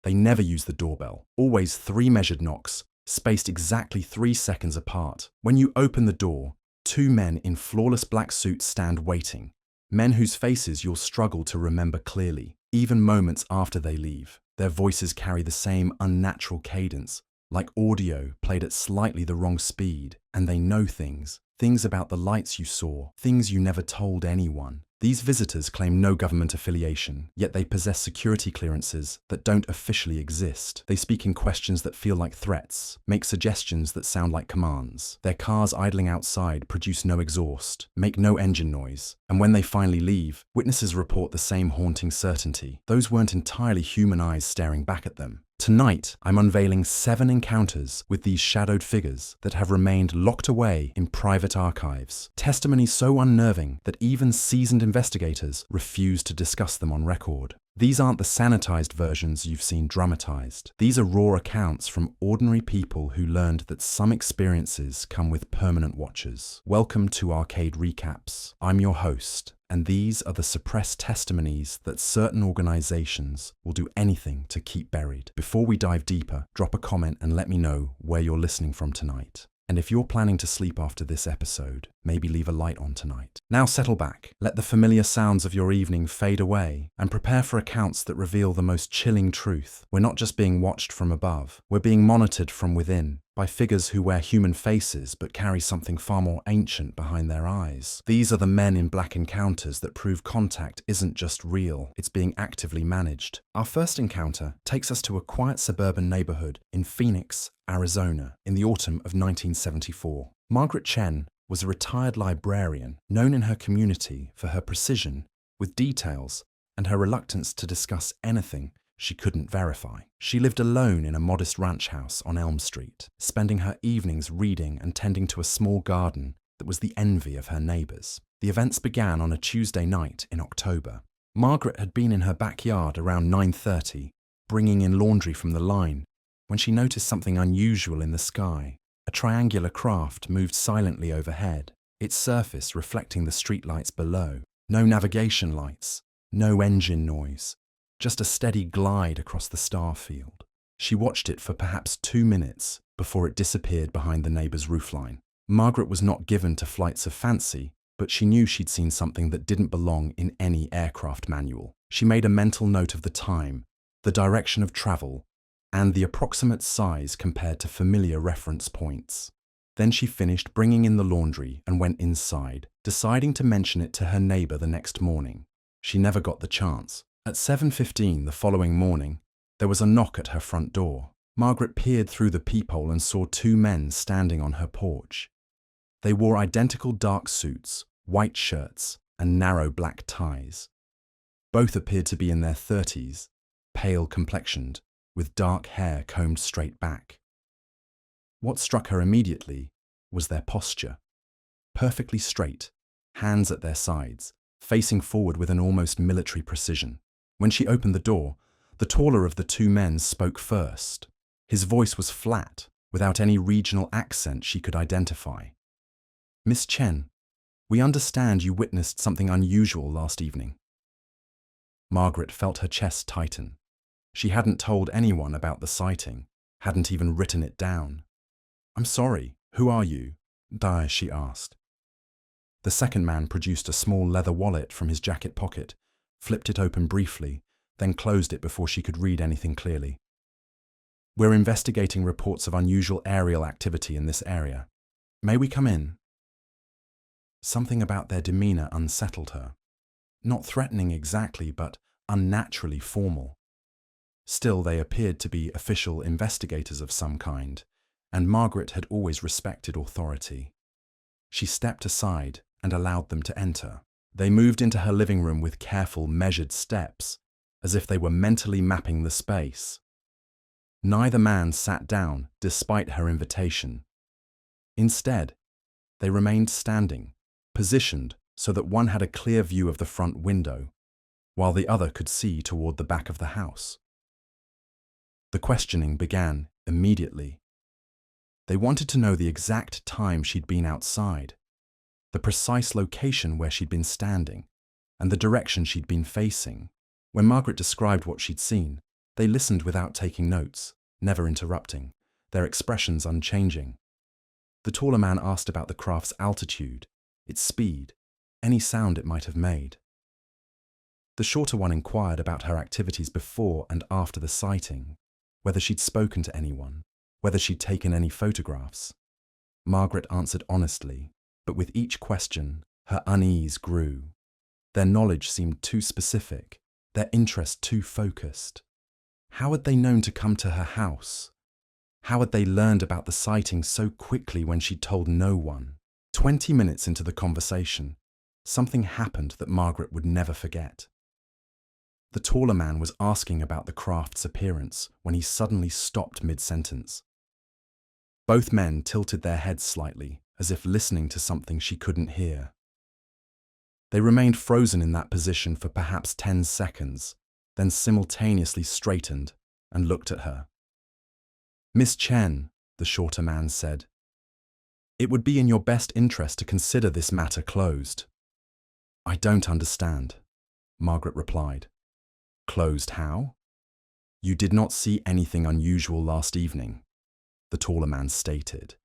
They never use the doorbell, always 3 measured knocks, spaced exactly 3 seconds apart. When you open the door, 2 men in flawless black suits stand waiting. Men whose faces you'll struggle to remember clearly, even moments after they leave. Their voices carry the same unnatural cadence, like audio played at slightly the wrong speed, and they know things about the lights you saw, things you never told anyone. These visitors claim no government affiliation, yet they possess security clearances that don't officially exist. They speak in questions that feel like threats, make suggestions that sound like commands. Their cars idling outside produce no exhaust, make no engine noise, and when they finally leave, witnesses report the same haunting certainty. Those weren't entirely human eyes staring back at them. Tonight, I'm unveiling 7 encounters with these shadowed figures that have remained locked away in private archives. Testimony so unnerving that even seasoned investigators refuse to discuss them on record. These aren't the sanitized versions you've seen dramatized. These are raw accounts from ordinary people who learned that some experiences come with permanent watchers. Welcome to Arcade Recaps. I'm your host, and these are the suppressed testimonies that certain organizations will do anything to keep buried. Before we dive deeper, drop a comment and let me know where you're listening from tonight. And if you're planning to sleep after this episode, maybe leave a light on tonight. Now settle back, let the familiar sounds of your evening fade away, and prepare for accounts that reveal the most chilling truth. We're not just being watched from above, we're being monitored from within, by figures who wear human faces but carry something far more ancient behind their eyes. These are the men in black encounters that prove contact isn't just real, it's being actively managed. Our first encounter takes us to a quiet suburban neighborhood in Phoenix, Arizona, in the autumn of 1974. Margaret Chen was a retired librarian known in her community for her precision with details and her reluctance to discuss anything she couldn't verify. She lived alone in a modest ranch house on Elm Street, spending her evenings reading and tending to a small garden that was the envy of her neighbors. The events began on a Tuesday night in October. Margaret had been in her backyard around 9:30, bringing in laundry from the line, when she noticed something unusual in the sky. A triangular craft moved silently overhead, its surface reflecting the streetlights below. No navigation lights, no engine noise, just a steady glide across the star field. She watched it for perhaps 2 minutes before it disappeared behind the neighbor's roofline. Margaret was not given to flights of fancy, but she knew she'd seen something that didn't belong in any aircraft manual. She made a mental note of the time, the direction of travel, and the approximate size compared to familiar reference points. Then she finished bringing in the laundry and went inside, deciding to mention it to her neighbor the next morning. She never got the chance. At 7:15 the following morning, there was a knock at her front door. Margaret peered through the peephole and saw 2 men standing on her porch. They wore identical dark suits, white shirts, and narrow black ties. Both appeared to be in their 30s, pale complexioned, with dark hair combed straight back. What struck her immediately was their posture. Perfectly straight, hands at their sides, facing forward with an almost military precision. When she opened the door, the taller of the 2 men spoke first. His voice was flat, without any regional accent she could identify. "Miss Chen, we understand you witnessed something unusual last evening." Margaret felt her chest tighten. She hadn't told anyone about the sighting, hadn't even written it down. "I'm sorry, who are you?" she asked. The second man produced a small leather wallet from his jacket pocket, flipped it open briefly, then closed it before she could read anything clearly. "We're investigating reports of unusual aerial activity in this area. May we come in?" Something about their demeanor unsettled her. Not threatening exactly, but unnaturally formal. Still, they appeared to be official investigators of some kind, and Margaret had always respected authority. She stepped aside and allowed them to enter. They moved into her living room with careful, measured steps, as if they were mentally mapping the space. Neither man sat down, despite her invitation. Instead, they remained standing, positioned so that one had a clear view of the front window, while the other could see toward the back of the house. The questioning began immediately. They wanted to know the exact time she'd been outside, the precise location where she'd been standing, and the direction she'd been facing. When Margaret described what she'd seen, They listened without taking notes, never interrupting, their expressions unchanging. The taller man asked about the craft's altitude, its speed, any sound it might have made. The shorter one inquired about her activities before and after the sighting, whether she'd spoken to anyone, whether she'd taken any photographs. Margaret answered honestly, but with each question, her unease grew. Their knowledge seemed too specific, their interest too focused. How had they known to come to her house? How had they learned about the sighting so quickly when she'd told no one? 20 minutes into the conversation, something happened that Margaret would never forget. The taller man was asking about the craft's appearance when he suddenly stopped mid-sentence. Both men tilted their heads slightly, as if listening to something she couldn't hear. They remained frozen in that position for perhaps 10 seconds, then simultaneously straightened and looked at her. "Miss Chen," the shorter man said, "it would be in your best interest to consider this matter closed." "I don't understand," Margaret replied. "Closed how?" "You did not see anything unusual last evening," the taller man stated.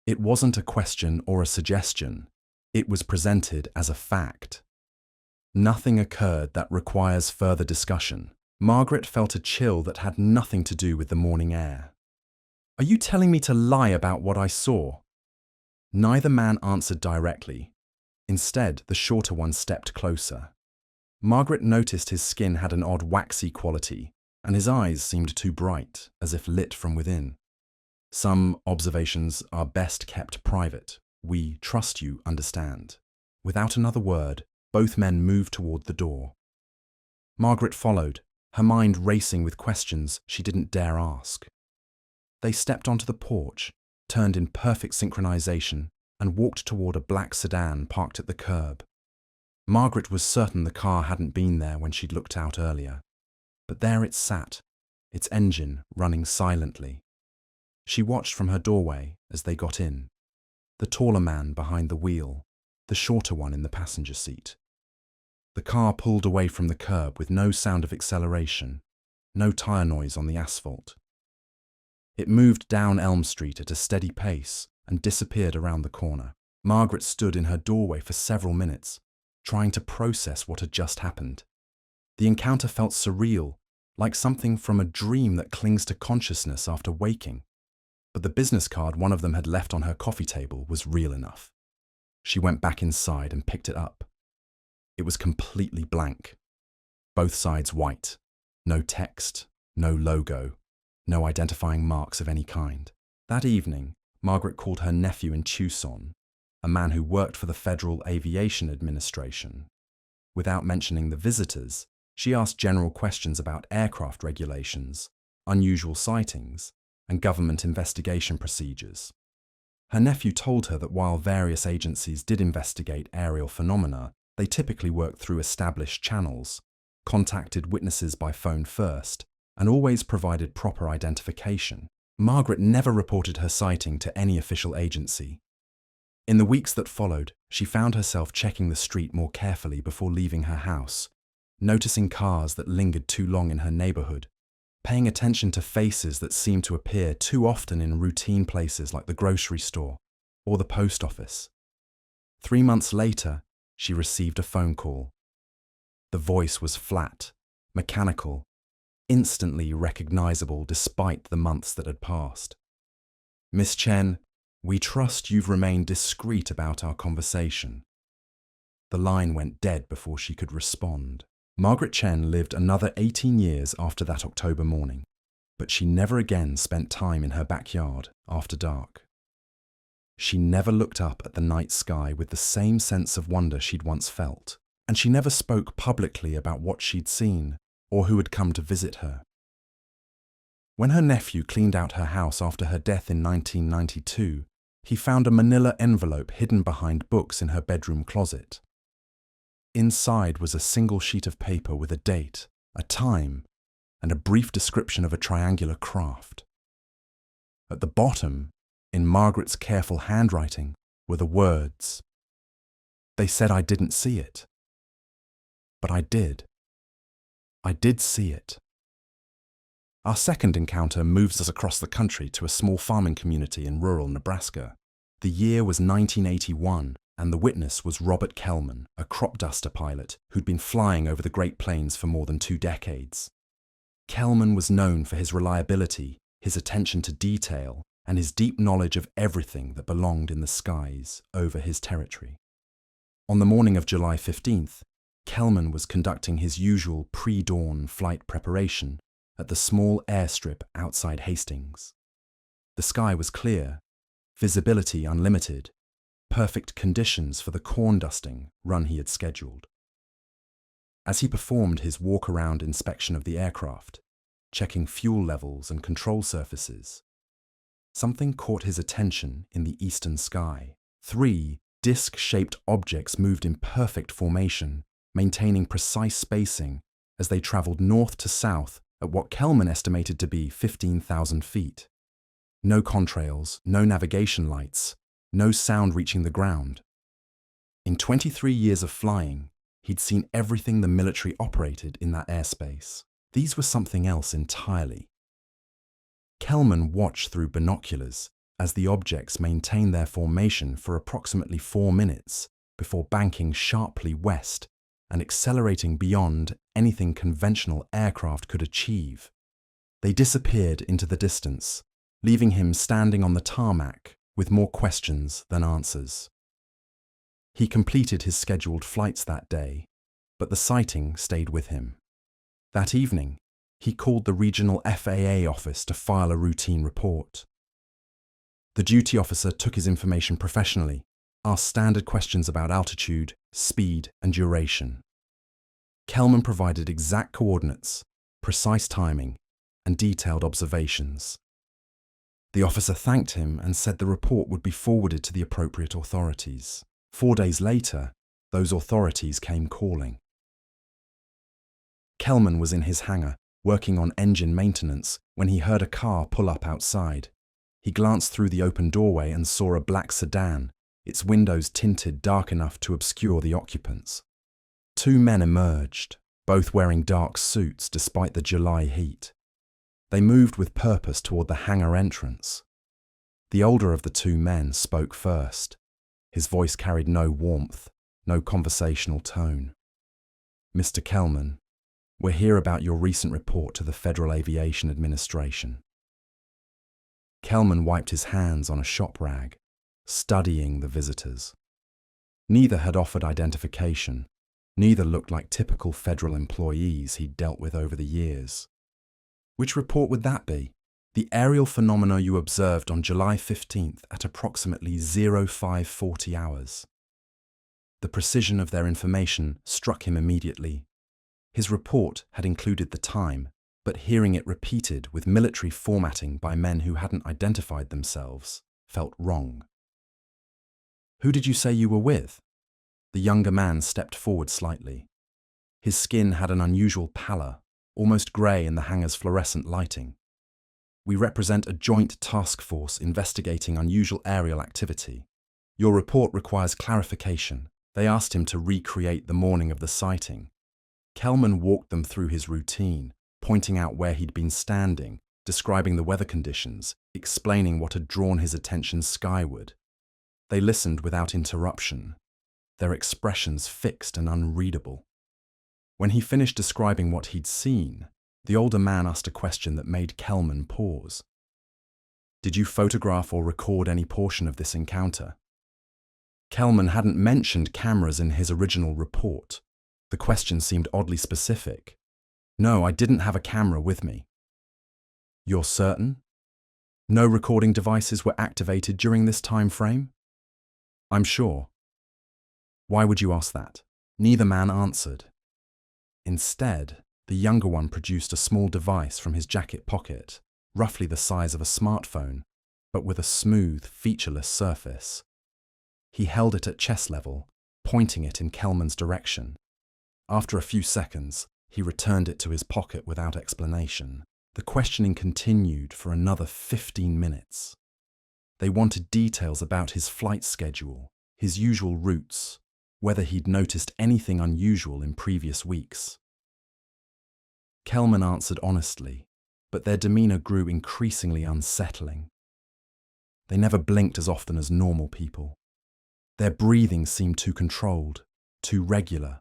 It wasn't a question or a suggestion. It was presented as a fact. Nothing occurred that requires further discussion. Margaret felt a chill that had nothing to do with the morning air. "Are you telling me to lie about what I saw?" Neither man answered directly. Instead, the shorter one stepped closer. Margaret noticed his skin had an odd waxy quality, and his eyes seemed too bright, as if lit from within. "Some observations are best kept private. We trust you understand." Without another word, both men moved toward the door. Margaret followed, her mind racing with questions she didn't dare ask. They stepped onto the porch, turned in perfect synchronization, and walked toward a black sedan parked at the curb. Margaret was certain the car hadn't been there when she'd looked out earlier. But there it sat, its engine running silently. She watched from her doorway as they got in, the taller man behind the wheel, the shorter one in the passenger seat. The car pulled away from the curb with no sound of acceleration, no tire noise on the asphalt. It moved down Elm Street at a steady pace and disappeared around the corner. Margaret stood in her doorway for several minutes, trying to process what had just happened. The encounter felt surreal, like something from a dream that clings to consciousness after waking. But the business card one of them had left on her coffee table was real enough. She went back inside and picked it up. It was completely blank. Both sides white. No text, no logo, no identifying marks of any kind. That evening, Margaret called her nephew in Tucson, a man who worked for the Federal Aviation Administration. Without mentioning the visitors, she asked general questions about aircraft regulations, unusual sightings, and government investigation procedures. Her nephew told her that while various agencies did investigate aerial phenomena, they typically worked through established channels, contacted witnesses by phone first, and always provided proper identification. Margaret never reported her sighting to any official agency. In the weeks that followed, she found herself checking the street more carefully before leaving her house, noticing cars that lingered too long in her neighborhood, paying attention to faces that seemed to appear too often in routine places like the grocery store or the post office. 3 months later, she received a phone call. The voice was flat, mechanical, instantly recognizable despite the months that had passed. "Miss Chen, we trust you've remained discreet about our conversation." The line went dead before she could respond. Margaret Chen lived another 18 years after that October morning, but she never again spent time in her backyard after dark. She never looked up at the night sky with the same sense of wonder she'd once felt, and she never spoke publicly about what she'd seen or who had come to visit her. When her nephew cleaned out her house after her death in 1992, he found a manila envelope hidden behind books in her bedroom closet. Inside was a single sheet of paper with a date, a time, and a brief description of a triangular craft. At the bottom, in Margaret's careful handwriting, were the words, "They said I didn't see it. But I did. I did see it." Our second encounter moves us across the country to a small farming community in rural Nebraska. The year was 1981, and the witness was Robert Kellman, a crop duster pilot who'd been flying over the Great Plains for more than 2 decades. Kellman was known for his reliability, his attention to detail, and his deep knowledge of everything that belonged in the skies over his territory. On the morning of July 15th, Kellman was conducting his usual pre-dawn flight preparation at the small airstrip outside Hastings. The sky was clear, visibility unlimited, perfect conditions for the corn dusting run he had scheduled. As he performed his walk-around inspection of the aircraft, checking fuel levels and control surfaces, something caught his attention in the eastern sky. 3 disc-shaped objects moved in perfect formation, maintaining precise spacing as they traveled north to south at what Kellman estimated to be 15,000 feet. No contrails, no navigation lights, no sound reaching the ground. In 23 years of flying, he'd seen everything the military operated in that airspace. These were something else entirely. Kellman watched through binoculars as the objects maintained their formation for approximately 4 minutes before banking sharply west and accelerating beyond anything conventional aircraft could achieve. They disappeared into the distance, leaving him standing on the tarmac with more questions than answers. He completed his scheduled flights that day, but the sighting stayed with him. That evening, he called the regional FAA office to file a routine report. The duty officer took his information professionally, asked standard questions about altitude, speed, and duration. Kellman provided exact coordinates, precise timing, and detailed observations. The officer thanked him and said the report would be forwarded to the appropriate authorities. 4 days later, those authorities came calling. Kellman was in his hangar, working on engine maintenance, when he heard a car pull up outside. He glanced through the open doorway and saw a black sedan, its windows tinted dark enough to obscure the occupants. 2 men emerged, both wearing dark suits despite the July heat. They moved with purpose toward the hangar entrance. The older of the 2 men spoke first. His voice carried no warmth, no conversational tone. "Mr. Kellman, we're here about your recent report to the Federal Aviation Administration." Kellman wiped his hands on a shop rag, studying the visitors. Neither had offered identification. Neither looked like typical federal employees he'd dealt with over the years. "Which report would that be?" "The aerial phenomena you observed on July 15th at approximately 0540 hours. The precision of their information struck him immediately. His report had included the time, but hearing it repeated with military formatting by men who hadn't identified themselves felt wrong. "Who did you say you were with?" The younger man stepped forward slightly. His skin had an unusual pallor, almost grey in the hangar's fluorescent lighting. "We represent a joint task force investigating unusual aerial activity. Your report requires clarification." They asked him to recreate the morning of the sighting. Kellman walked them through his routine, pointing out where he'd been standing, describing the weather conditions, explaining what had drawn his attention skyward. They listened without interruption, their expressions fixed and unreadable. When he finished describing what he'd seen, the older man asked a question that made Kellman pause. "Did you photograph or record any portion of this encounter?" Kellman hadn't mentioned cameras in his original report. The question seemed oddly specific. "No, I didn't have a camera with me." "You're certain? No recording devices were activated during this time frame?" "I'm sure." "Why would you ask that?" Neither man answered. Instead, the younger one produced a small device from his jacket pocket, roughly the size of a smartphone, but with a smooth, featureless surface. He held it at chest level, pointing it in Kellman's direction. After a few seconds, he returned it to his pocket without explanation. The questioning continued for another 15 minutes. They wanted details about his flight schedule, his usual routes, whether he'd noticed anything unusual in previous weeks. Kellman answered honestly, but their demeanor grew increasingly unsettling. They never blinked as often as normal people. Their breathing seemed too controlled, too regular.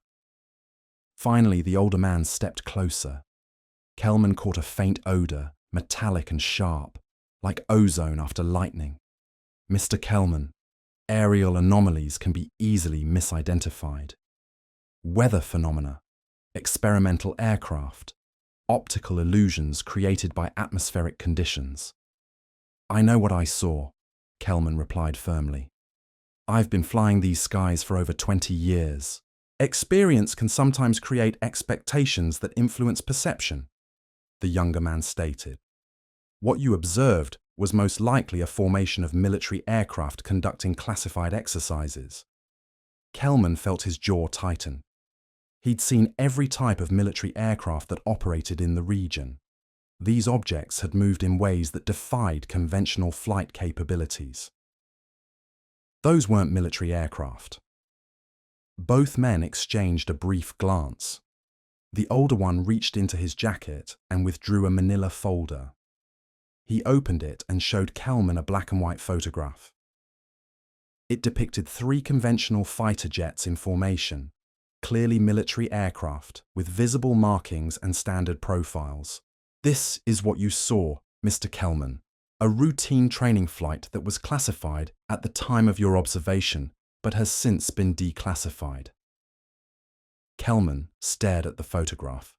Finally, the older man stepped closer. Kelman caught a faint odor, metallic and sharp, like ozone after lightning. Mr. Kelman, aerial anomalies can be easily misidentified. Weather phenomena, experimental aircraft, optical illusions created by atmospheric conditions. I know what I saw, Kelman replied firmly. I've been flying these skies for over 20 years. Experience can sometimes create expectations that influence perception, the younger man stated. What you observed was most likely a formation of military aircraft conducting classified exercises. Kelman felt his jaw tighten. He'd seen every type of military aircraft that operated in the region. These objects had moved in ways that defied conventional flight capabilities. Those weren't military aircraft. Both men exchanged a brief glance. The older one reached into his jacket and withdrew a manila folder. He opened it and showed Kelman a black and white photograph. It depicted 3 conventional fighter jets in formation, clearly military aircraft with visible markings and standard profiles. This is what you saw, Mr. Kelman, a routine training flight that was classified at the time of your observation, but has since been declassified. Kelman stared at the photograph.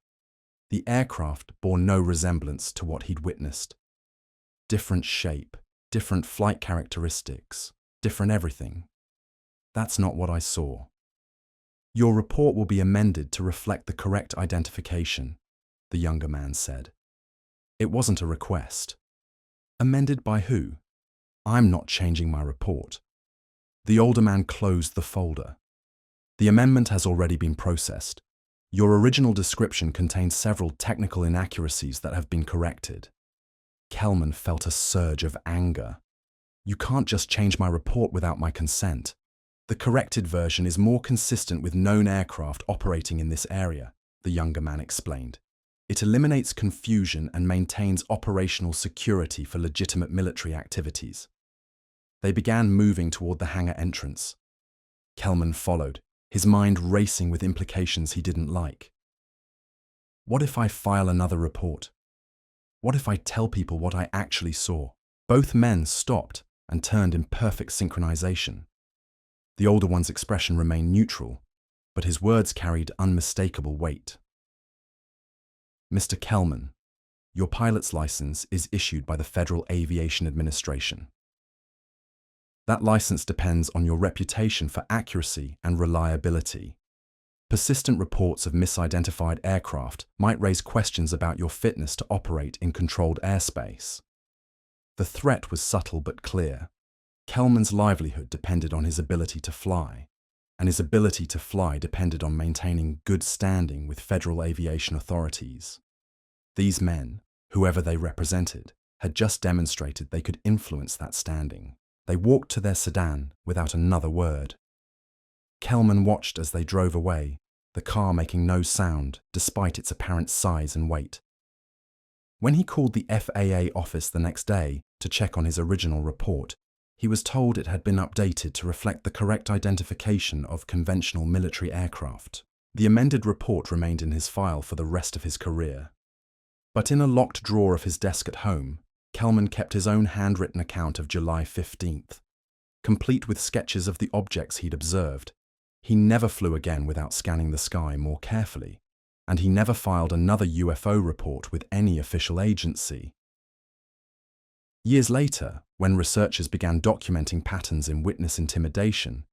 The aircraft bore no resemblance to what he'd witnessed. Different shape, different flight characteristics, different everything. That's not what I saw. Your report will be amended to reflect the correct identification, the younger man said. It wasn't a request. Amended by who? I'm not changing my report. The older man closed the folder. The amendment has already been processed. Your original description contains several technical inaccuracies that have been corrected. Kelman felt a surge of anger. You can't just change my report without my consent. The corrected version is more consistent with known aircraft operating in this area, the younger man explained. It eliminates confusion and maintains operational security for legitimate military activities. They began moving toward the hangar entrance. Kelman followed, his mind racing with implications he didn't like. What if I file another report? What if I tell people what I actually saw? Both men stopped and turned in perfect synchronization. The older one's expression remained neutral, but his words carried unmistakable weight. Mr. Kelman, your pilot's license is issued by the Federal Aviation Administration. That license depends on your reputation for accuracy and reliability. Persistent reports of misidentified aircraft might raise questions about your fitness to operate in controlled airspace. The threat was subtle but clear. Kelman's livelihood depended on his ability to fly, and his ability to fly depended on maintaining good standing with federal aviation authorities. These men, whoever they represented, had just demonstrated they could influence that standing. They walked to their sedan without another word. Kelman watched as they drove away, the car making no sound despite its apparent size and weight. When he called the FAA office the next day to check on his original report, he was told it had been updated to reflect the correct identification of conventional military aircraft. The amended report remained in his file for the rest of his career. But in a locked drawer of his desk at home, Kelman kept his own handwritten account of July 15th, complete with sketches of the objects he'd observed. He never flew again without scanning the sky more carefully, and he never filed another UFO report with any official agency. Years later, when researchers began documenting patterns in witness intimidation,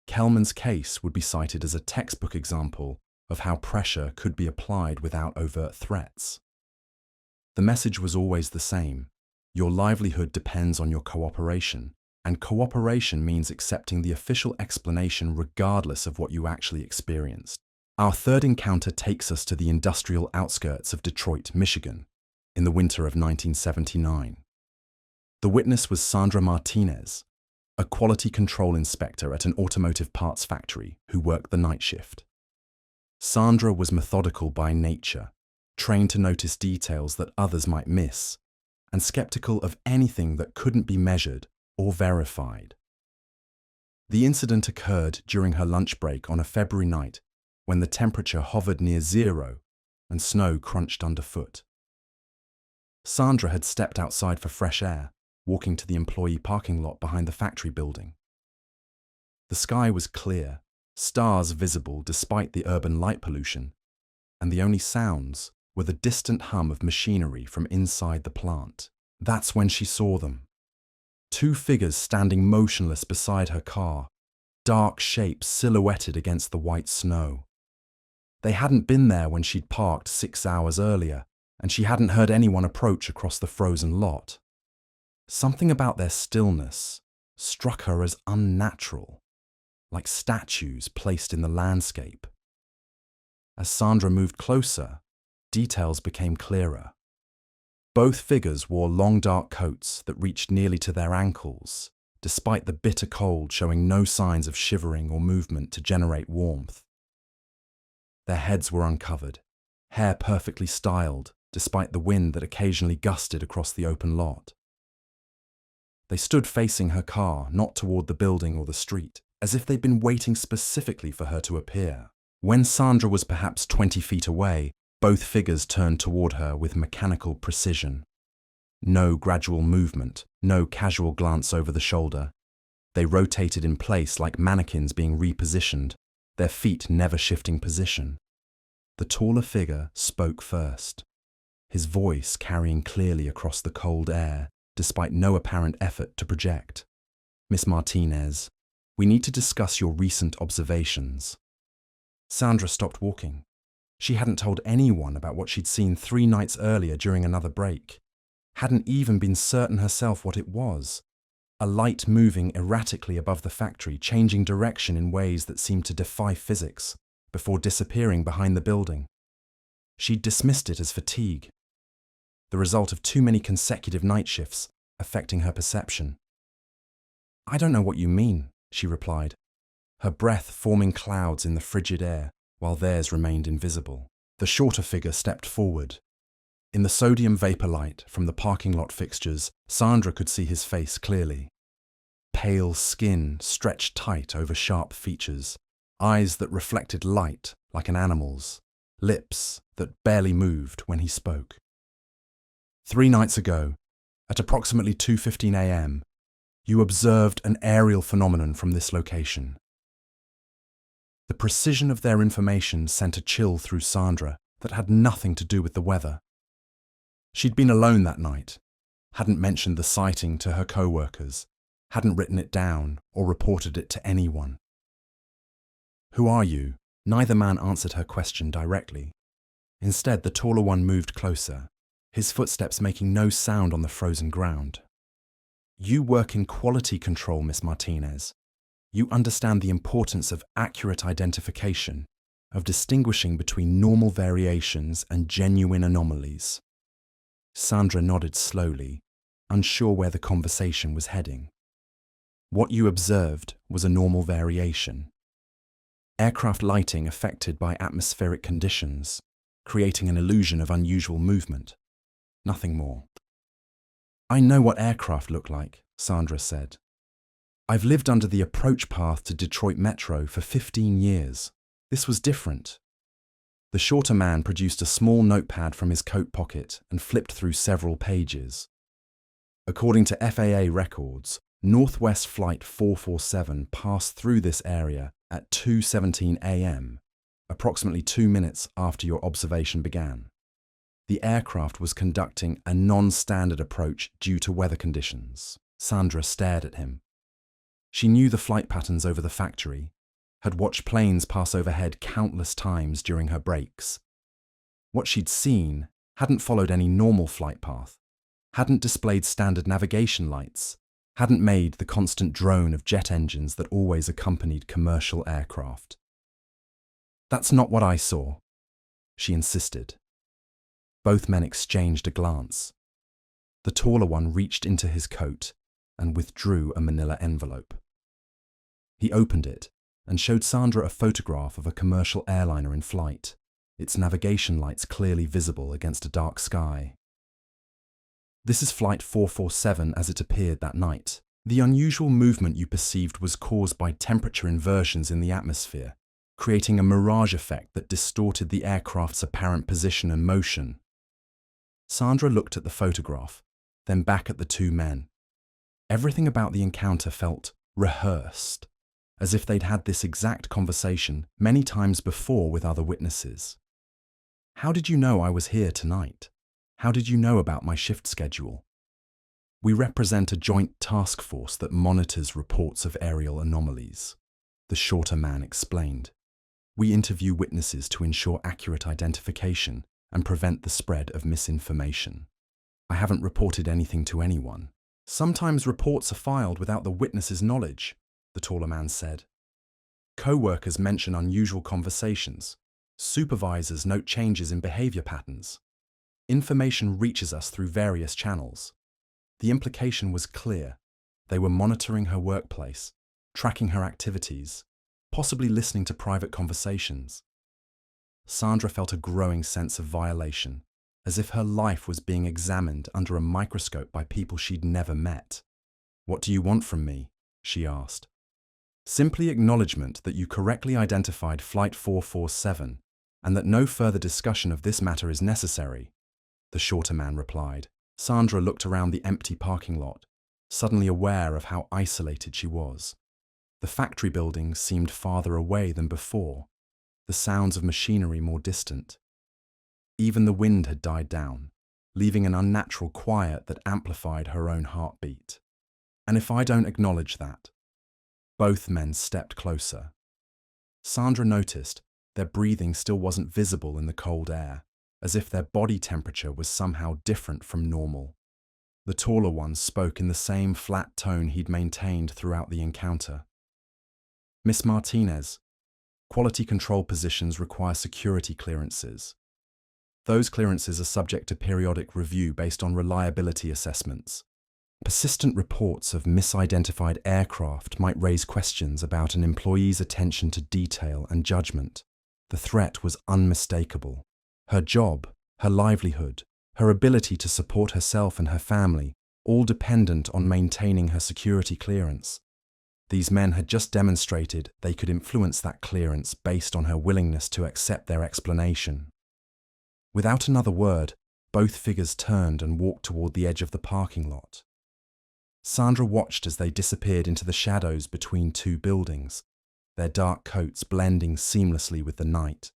Kelman's case would be cited as a textbook example of how pressure could be applied without overt threats. The message was always the same. Your livelihood depends on your cooperation, and cooperation means accepting the official explanation regardless of what you actually experienced. Our third encounter takes us to the industrial outskirts of Detroit, Michigan, in the winter of 1979. The witness was Sandra Martinez, a quality control inspector at an automotive parts factory who worked the night shift. Sandra was methodical by nature, trained to notice details that others might miss, and skeptical of anything that couldn't be measured or verified. The incident occurred during her lunch break on a February night when the temperature hovered near zero and snow crunched underfoot. Sandra had stepped outside for fresh air, walking to the employee parking lot behind the factory building. The sky was clear, stars visible despite the urban light pollution, and the only sounds were the distant hum of machinery from inside the plant. That's when she saw them. Two figures standing motionless beside her car, dark shapes silhouetted against the white snow. They hadn't been there when she'd parked 6 hours earlier, and she hadn't heard anyone approach across the frozen lot. Something about their stillness struck her as unnatural, like statues placed in the landscape. As Sandra moved closer, details became clearer. Both figures wore long dark coats that reached nearly to their ankles, despite the bitter cold showing no signs of shivering or movement to generate warmth. Their heads were uncovered, hair perfectly styled, despite the wind that occasionally gusted across the open lot. They stood facing her car, not toward the building or the street, as if they'd been waiting specifically for her to appear. When Sandra was perhaps 20 feet away, both figures turned toward her with mechanical precision. No gradual movement, no casual glance over the shoulder. They rotated in place like mannequins being repositioned, their feet never shifting position. The taller figure spoke first, his voice carrying clearly across the cold air, despite no apparent effort to project. "Miss Martinez, we need to discuss your recent observations." Sandra stopped walking. She hadn't told anyone about what she'd seen 3 nights earlier during another break. Hadn't even been certain herself what it was. A light moving erratically above the factory, changing direction in ways that seemed to defy physics, before disappearing behind the building. She'd dismissed it as fatigue, the result of too many consecutive night shifts affecting her perception. "I don't know what you mean," she replied, her breath forming clouds in the frigid air, while theirs remained invisible. The shorter figure stepped forward. In the sodium vapor light from the parking lot fixtures, Sandra could see his face clearly. Pale skin stretched tight over sharp features, eyes that reflected light like an animal's, lips that barely moved when he spoke. 3 nights ago, at approximately 2:15 a.m., you observed an aerial phenomenon from this location. The precision of their information sent a chill through Sandra that had nothing to do with the weather. She'd been alone that night, hadn't mentioned the sighting to her co-workers, hadn't written it down or reported it to anyone. "Who are you?" Neither man answered her question directly. Instead, the taller one moved closer, his footsteps making no sound on the frozen ground. "You work in quality control, Miss Martinez. You understand the importance of accurate identification, of distinguishing between normal variations and genuine anomalies." Sandra nodded slowly, unsure where the conversation was heading. "What you observed was a normal variation. Aircraft lighting affected by atmospheric conditions, creating an illusion of unusual movement. Nothing more." "I know what aircraft look like," Sandra said. "I've lived under the approach path to Detroit Metro for 15 years. This was different." The shorter man produced a small notepad from his coat pocket and flipped through several pages. According to FAA records, Northwest Flight 447 passed through this area at 2:17 a.m., approximately 2 minutes after your observation began. The aircraft was conducting a non-standard approach due to weather conditions. Sandra stared at him. She knew the flight patterns over the factory, had watched planes pass overhead countless times during her breaks. What she'd seen hadn't followed any normal flight path, hadn't displayed standard navigation lights, hadn't made the constant drone of jet engines that always accompanied commercial aircraft. "That's not what I saw," she insisted. Both men exchanged a glance. The taller one reached into his coat and withdrew a manila envelope. He opened it and showed Sandra a photograph of a commercial airliner in flight. its navigation lights clearly visible against a dark sky. This is Flight 447 as it appeared that night. The unusual movement you perceived was caused by temperature inversions in the atmosphere, creating a mirage effect that distorted the aircraft's apparent position and motion. Sandra looked at the photograph, then back at the two men. Everything about the encounter felt rehearsed, as if they'd had this exact conversation many times before with other witnesses. "How did you know I was here tonight? How did you know about my shift schedule?" "We represent a joint task force that monitors reports of aerial anomalies," the shorter man explained. "We interview witnesses to ensure accurate identification and prevent the spread of misinformation. I haven't reported anything to anyone." "Sometimes reports are filed without the witness's knowledge," the taller man said. "Co-workers mention unusual conversations. Supervisors note changes in behavior patterns. Information reaches us through various channels." The implication was clear. They were monitoring her workplace, tracking her activities, possibly listening to private conversations. Sandra felt a growing sense of violation, as if her life was being examined under a microscope by people she'd never met. "What do you want from me?" she asked. "Simply acknowledgement that you correctly identified Flight 447 and that no further discussion of this matter is necessary," the shorter man replied. Sandra looked around the empty parking lot, suddenly aware of how isolated she was. The factory buildings seemed farther away than before, the sounds of machinery more distant. Even the wind had died down, leaving an unnatural quiet that amplified her own heartbeat. "And if I don't acknowledge that?" Both men stepped closer. Sandra noticed their breathing still wasn't visible in the cold air, as if their body temperature was somehow different from normal. The taller one spoke in the same flat tone he'd maintained throughout the encounter. "Miss Martinez, quality control positions require security clearances. Those clearances are subject to periodic review based on reliability assessments. Persistent reports of misidentified aircraft might raise questions about an employee's attention to detail and judgment." The threat was unmistakable. Her job, her livelihood, her ability to support herself and her family, all dependent on maintaining her security clearance. These men had just demonstrated they could influence that clearance based on her willingness to accept their explanation. Without another word, both figures turned and walked toward the edge of the parking lot. Sandra watched as they disappeared into the shadows between two buildings, their dark coats blending seamlessly with the night.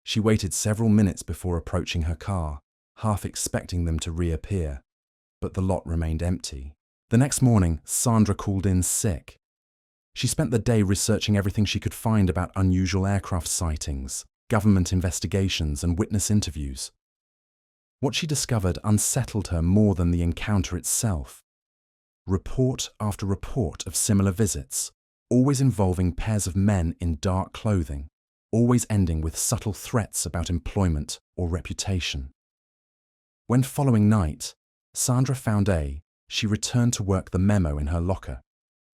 She waited several minutes before approaching her car, half expecting them to reappear, but the lot remained empty. The next morning, Sandra called in sick. She spent the day researching everything she could find about unusual aircraft sightings, government investigations, and witness interviews. What she discovered unsettled her more than the encounter itself. Report after report of similar visits, always involving pairs of men in dark clothing, always ending with subtle threats about employment or reputation. When following night, Sandra found she returned to work the memo in her locker.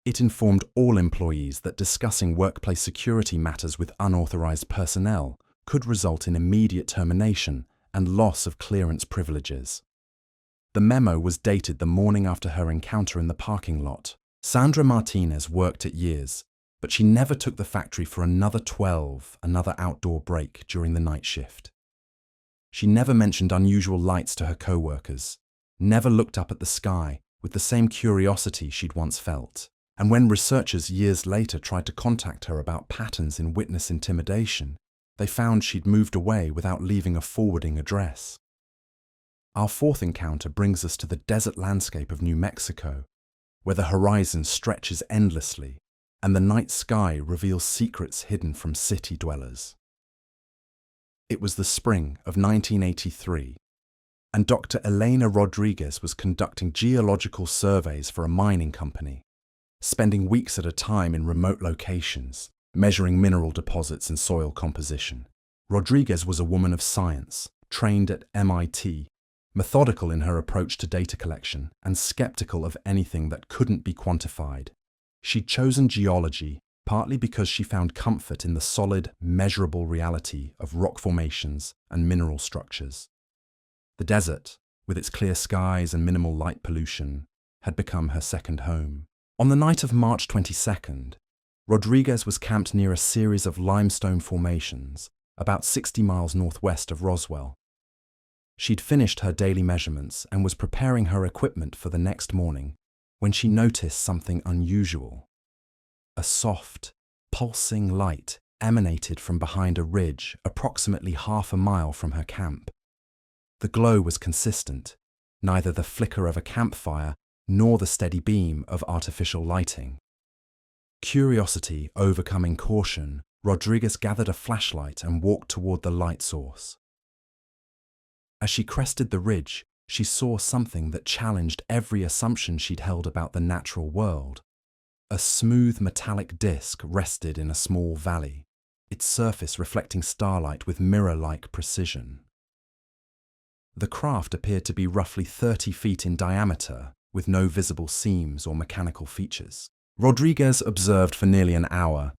It informed all employees that discussing workplace security matters with unauthorized personnel could result in immediate termination and loss of clearance privileges. The memo was dated the morning after her encounter in the parking lot. Sandra Martinez worked at years, but she never took the factory for another outdoor break during the night shift. She never mentioned unusual lights to her co-workers, never looked up at the sky with the same curiosity she'd once felt. And when researchers years later tried to contact her about patterns in witness intimidation, they found she'd moved away without leaving a forwarding address. Our fourth encounter brings us to the desert landscape of New Mexico, where the horizon stretches endlessly and the night sky reveals secrets hidden from city dwellers. It was the spring of 1983, and Dr. Elena Rodriguez was conducting geological surveys for a mining company, spending weeks at a time in remote locations, measuring mineral deposits and soil composition. Rodriguez was a woman of science, trained at MIT, methodical in her approach to data collection, and skeptical of anything that couldn't be quantified. She'd chosen geology partly because she found comfort in the solid, measurable reality of rock formations and mineral structures. The desert, with its clear skies and minimal light pollution, had become her second home. On the night of March 22nd, Rodriguez was camped near a series of limestone formations about 60 miles northwest of Roswell. She'd finished her daily measurements and was preparing her equipment for the next morning when she noticed something unusual. A soft, pulsing light emanated from behind a ridge approximately half a mile from her camp. The glow was consistent, neither the flicker of a campfire nor the steady beam of artificial lighting. Curiosity overcoming caution, Rodriguez gathered a flashlight and walked toward the light source. As she crested the ridge, she saw something that challenged every assumption she'd held about the natural world. A smooth metallic disc rested in a small valley, its surface reflecting starlight with mirror-like precision. The craft appeared to be roughly 30 feet in diameter, with no visible seams or mechanical features. Rodriguez observed for nearly an hour,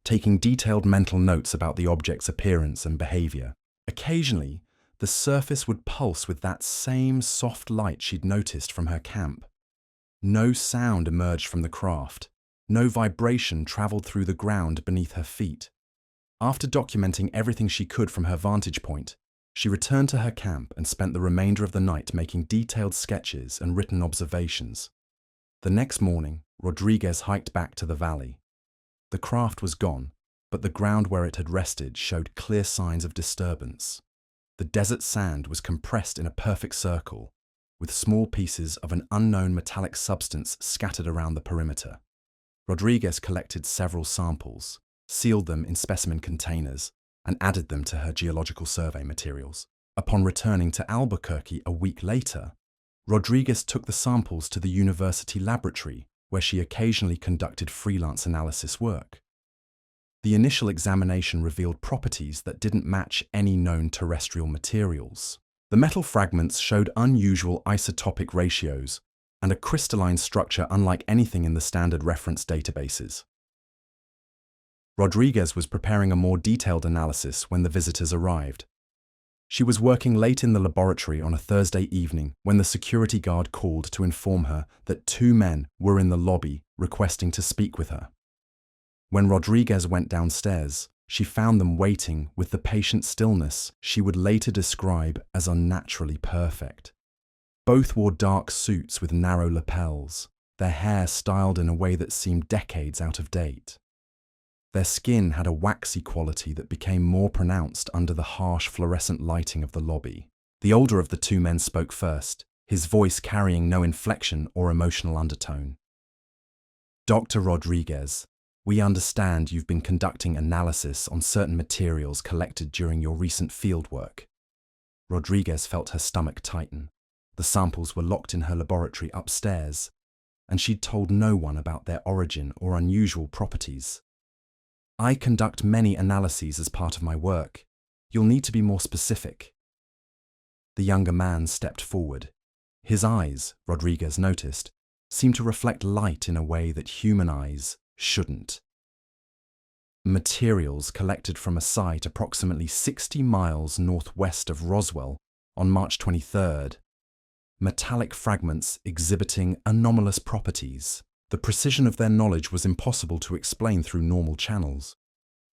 taking detailed mental notes about the object's appearance and behavior. Occasionally, the surface would pulse with that same soft light she'd noticed from her camp. No sound emerged from the craft. No vibration traveled through the ground beneath her feet. After documenting everything she could from her vantage point, she returned to her camp and spent the remainder of the night making detailed sketches and written observations. The next morning, Rodriguez hiked back to the valley. The craft was gone, but the ground where it had rested showed clear signs of disturbance. The desert sand was compressed in a perfect circle, with small pieces of an unknown metallic substance scattered around the perimeter. Rodriguez collected several samples, sealed them in specimen containers, and added them to her geological survey materials. Upon returning to Albuquerque a week later, Rodriguez took the samples to the university laboratory, where she occasionally conducted freelance analysis work. The initial examination revealed properties that didn't match any known terrestrial materials. The metal fragments showed unusual isotopic ratios and a crystalline structure unlike anything in the standard reference databases. Rodriguez was preparing a more detailed analysis when the visitors arrived. She was working late in the laboratory on a Thursday evening when the security guard called to inform her that 2 men were in the lobby requesting to speak with her. When Rodriguez went downstairs, she found them waiting with the patient stillness she would later describe as unnaturally perfect. Both wore dark suits with narrow lapels, their hair styled in a way that seemed decades out of date. Their skin had a waxy quality that became more pronounced under the harsh fluorescent lighting of the lobby. The older of the 2 men spoke first, his voice carrying no inflection or emotional undertone. "Dr. Rodriguez, we understand you've been conducting analysis on certain materials collected during your recent fieldwork." Rodriguez felt her stomach tighten. The samples were locked in her laboratory upstairs, and she'd told no one about their origin or unusual properties. "I conduct many analyses as part of my work. You'll need to be more specific." The younger man stepped forward. His eyes, Rodriguez noticed, seemed to reflect light in a way that human eyes shouldn't. Materials collected from a site approximately 60 miles northwest of Roswell on March 23rd. Metallic fragments exhibiting anomalous properties. The precision of their knowledge was impossible to explain through normal channels.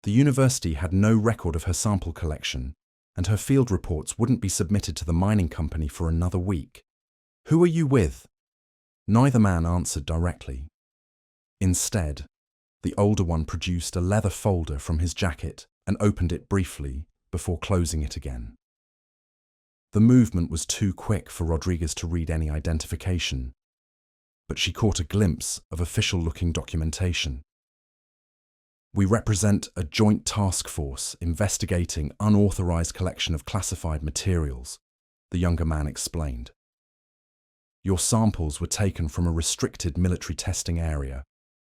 The university had no record of her sample collection, and her field reports wouldn't be submitted to the mining company for another week. "Who are you with?" Neither man answered directly. Instead, the older one produced a leather folder from his jacket and opened it briefly before closing it again. The movement was too quick for Rodriguez to read any identification, but she caught a glimpse of official-looking documentation. "We represent a joint task force investigating unauthorized collection of classified materials," the younger man explained. "Your samples were taken from a restricted military testing area."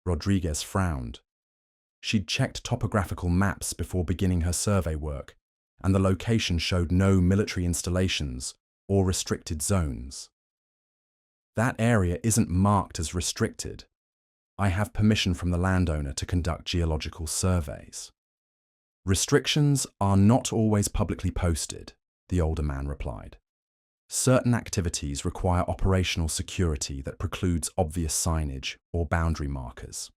Rodriguez frowned. She'd checked topographical maps before beginning her survey work, and the location showed no military installations or restricted zones. "That area isn't marked as restricted." I have permission from the landowner to conduct geological surveys. Restrictions are not always publicly posted, the older man replied. Certain activities require operational security that precludes obvious signage or boundary markers.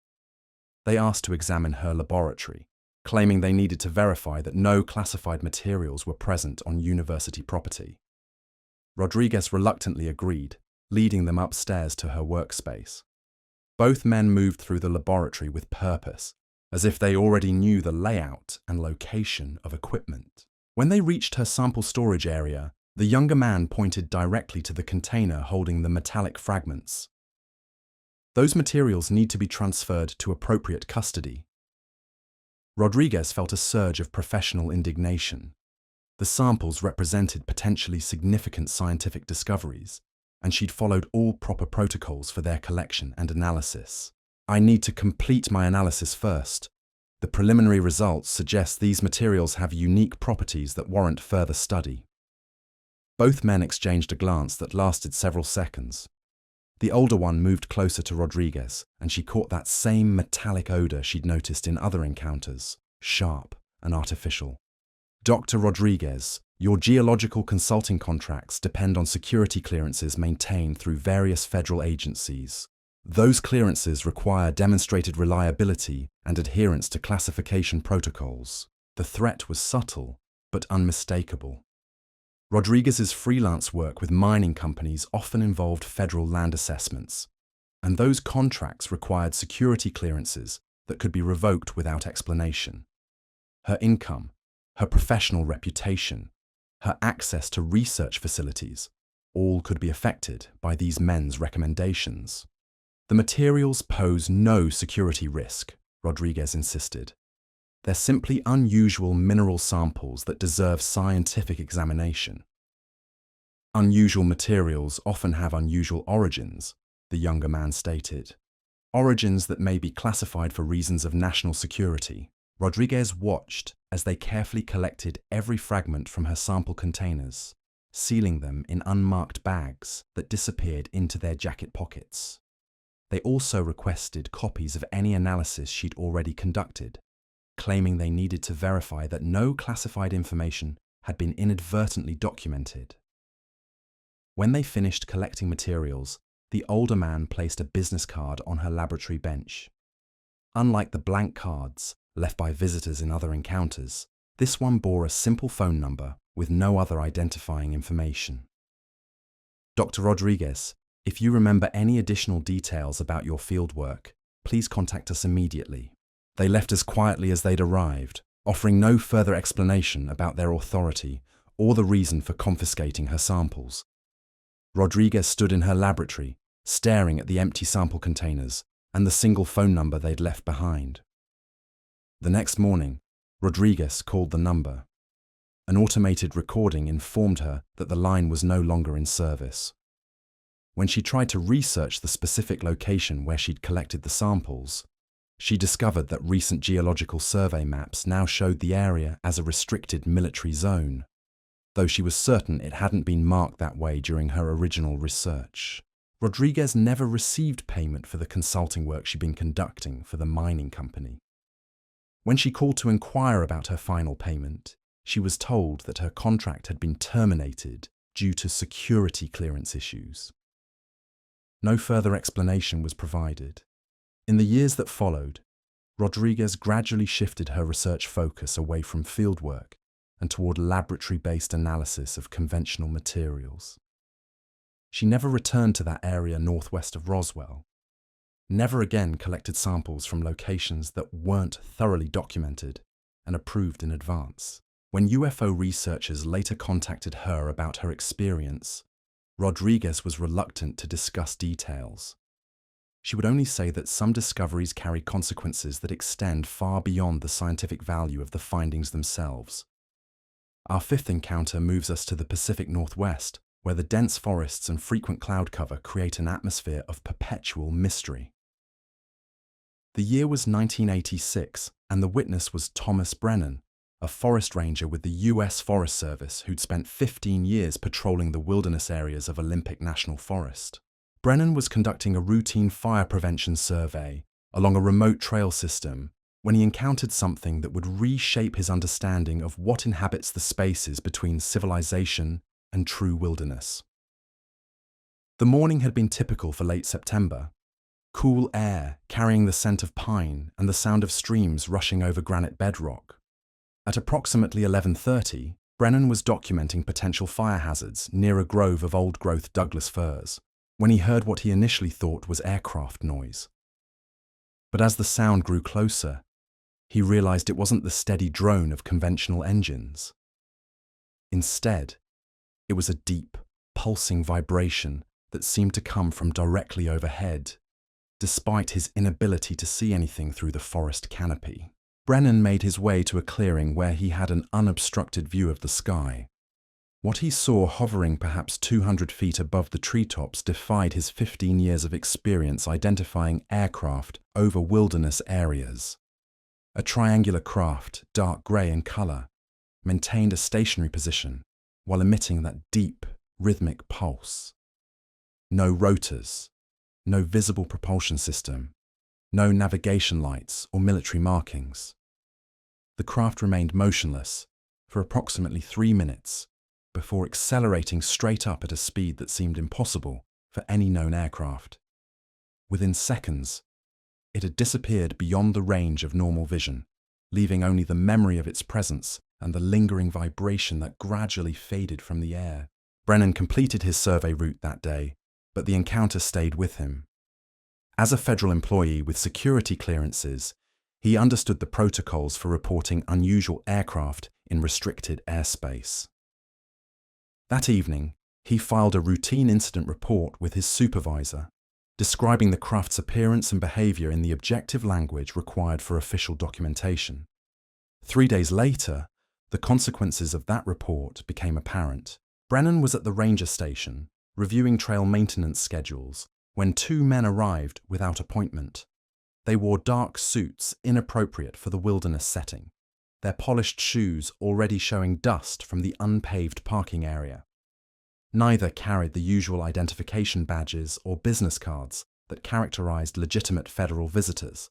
They asked to examine her laboratory, claiming they needed to verify that no classified materials were present on university property. Rodriguez reluctantly agreed, leading them upstairs to her workspace. Both men moved through the laboratory with purpose, as if they already knew the layout and location of equipment. When they reached her sample storage area, the younger man pointed directly to the container holding the metallic fragments. Those materials need to be transferred to appropriate custody. Rodriguez felt a surge of professional indignation. The samples represented potentially significant scientific discoveries, and she'd followed all proper protocols for their collection and analysis. I need to complete my analysis first. The preliminary results suggest these materials have unique properties that warrant further study. Both men exchanged a glance that lasted several seconds. The older one moved closer to Rodriguez, and she caught that same metallic odor she'd noticed in other encounters, sharp and artificial. Dr. Rodriguez, your geological consulting contracts depend on security clearances maintained through various federal agencies. Those clearances require demonstrated reliability and adherence to classification protocols. The threat was subtle, but unmistakable. Rodriguez's freelance work with mining companies often involved federal land assessments, and those contracts required security clearances that could be revoked without explanation. Her income, her professional reputation, her access to research facilities, all could be affected by these men's recommendations. The materials pose no security risk, Rodriguez insisted. They're simply unusual mineral samples that deserve scientific examination. Unusual materials often have unusual origins, the younger man stated. Origins that may be classified for reasons of national security. Rodriguez watched as they carefully collected every fragment from her sample containers, sealing them in unmarked bags that disappeared into their jacket pockets. They also requested copies of any analysis she'd already conducted, claiming they needed to verify that no classified information had been inadvertently documented. When they finished collecting materials, the older man placed a business card on her laboratory bench. Unlike the blank cards left by visitors in other encounters, this one bore a simple phone number with no other identifying information. Dr. Rodriguez, if you remember any additional details about your fieldwork, please contact us immediately. They left as quietly as they'd arrived, offering no further explanation about their authority or the reason for confiscating her samples. Rodriguez stood in her laboratory, staring at the empty sample containers and the single phone number they'd left behind. The next morning, Rodriguez called the number. An automated recording informed her that the line was no longer in service. When she tried to research the specific location where she'd collected the samples, she discovered that recent geological survey maps now showed the area as a restricted military zone, though she was certain it hadn't been marked that way during her original research. Rodriguez never received payment for the consulting work she'd been conducting for the mining company. When she called to inquire about her final payment, she was told that her contract had been terminated due to security clearance issues. No further explanation was provided. In the years that followed, Rodriguez gradually shifted her research focus away from fieldwork and toward laboratory-based analysis of conventional materials. She never returned to that area northwest of Roswell, never again collected samples from locations that weren't thoroughly documented and approved in advance. When UFO researchers later contacted her about her experience, Rodriguez was reluctant to discuss details. She would only say that some discoveries carry consequences that extend far beyond the scientific value of the findings themselves. Our fifth encounter moves us to the Pacific Northwest, where the dense forests and frequent cloud cover create an atmosphere of perpetual mystery. The year was 1986, and the witness was Thomas Brennan, a forest ranger with the U.S. Forest Service who'd spent 15 years patrolling the wilderness areas of Olympic National Forest. Brennan was conducting a routine fire prevention survey along a remote trail system, when he encountered something that would reshape his understanding of what inhabits the spaces between civilization and true wilderness. The morning had been typical for late September. Cool air carrying the scent of pine and the sound of streams rushing over granite bedrock. At approximately 11:30, Brennan was documenting potential fire hazards near a grove of old-growth Douglas firs when he heard what he initially thought was aircraft noise. But as the sound grew closer, he realized it wasn't the steady drone of conventional engines. Instead, it was a deep, pulsing vibration that seemed to come from directly overhead, despite his inability to see anything through the forest canopy. Brennan made his way to a clearing where he had an unobstructed view of the sky. What he saw hovering perhaps 200 feet above the treetops defied his 15 years of experience identifying aircraft over wilderness areas. A triangular craft, dark grey in colour, maintained a stationary position while emitting that deep, rhythmic pulse. No rotors, no visible propulsion system, no navigation lights or military markings. The craft remained motionless for approximately 3 minutes before accelerating straight up at a speed that seemed impossible for any known aircraft. Within seconds, it had disappeared beyond the range of normal vision, leaving only the memory of its presence and the lingering vibration that gradually faded from the air. Brennan completed his survey route that day, but the encounter stayed with him. As a federal employee with security clearances, he understood the protocols for reporting unusual aircraft in restricted airspace. That evening, he filed a routine incident report with his supervisor, describing the craft's appearance and behavior in the objective language required for official documentation. 3 days later, the consequences of that report became apparent. Brennan was at the ranger station, reviewing trail maintenance schedules, when 2 men arrived without appointment. They wore dark suits inappropriate for the wilderness setting, their polished shoes already showing dust from the unpaved parking area. Neither carried the usual identification badges or business cards that characterized legitimate federal visitors.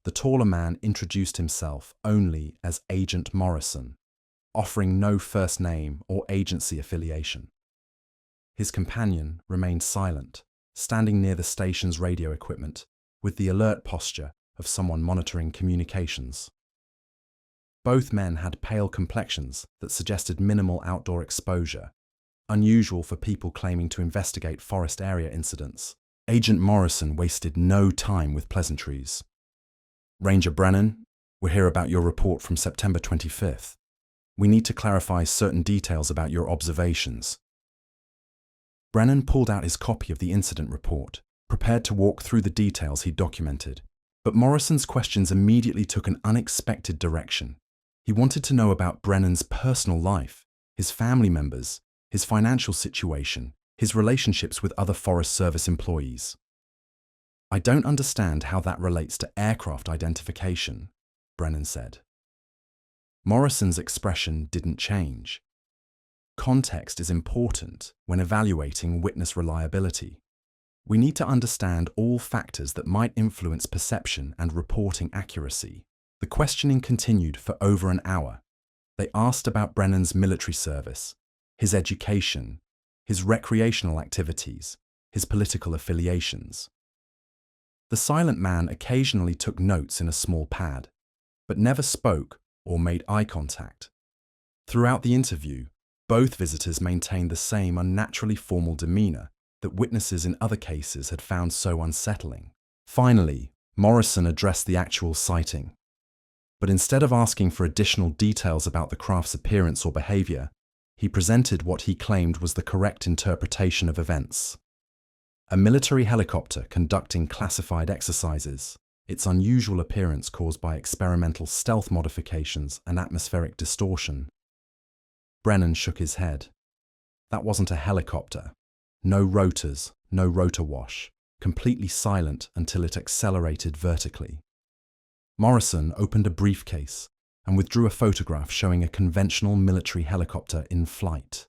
The taller man introduced himself only as Agent Morrison, offering no first name or agency affiliation. His companion remained silent, standing near the station's radio equipment with the alert posture of someone monitoring communications. Both men had pale complexions that suggested minimal outdoor exposure, unusual for people claiming to investigate forest area incidents. Agent Morrison wasted no time with pleasantries. "Ranger Brennan, we're here about your report from September 25th. We need to clarify certain details about your observations." Brennan pulled out his copy of the incident report, prepared to walk through the details he'd documented. But Morrison's questions immediately took an unexpected direction. He wanted to know about Brennan's personal life, his family members, his financial situation, his relationships with other Forest Service employees. "I don't understand how that relates to aircraft identification," Brennan said. Morrison's expression didn't change. Context is important when evaluating witness reliability. We need to understand all factors that might influence perception and reporting accuracy. The questioning continued for over an hour. They asked about Brennan's military service, his education, his recreational activities, his political affiliations. The silent man occasionally took notes in a small pad, but never spoke or made eye contact. Throughout the interview, both visitors maintained the same unnaturally formal demeanor that witnesses in other cases had found so unsettling. Finally, Morrison addressed the actual sighting. But instead of asking for additional details about the craft's appearance or behavior, he presented what he claimed was the correct interpretation of events. A military helicopter conducting classified exercises, its unusual appearance caused by experimental stealth modifications and atmospheric distortion. Brennan shook his head. That wasn't a helicopter. No rotors, no rotor wash, completely silent until it accelerated vertically. Morrison opened a briefcase and withdrew a photograph showing a conventional military helicopter in flight.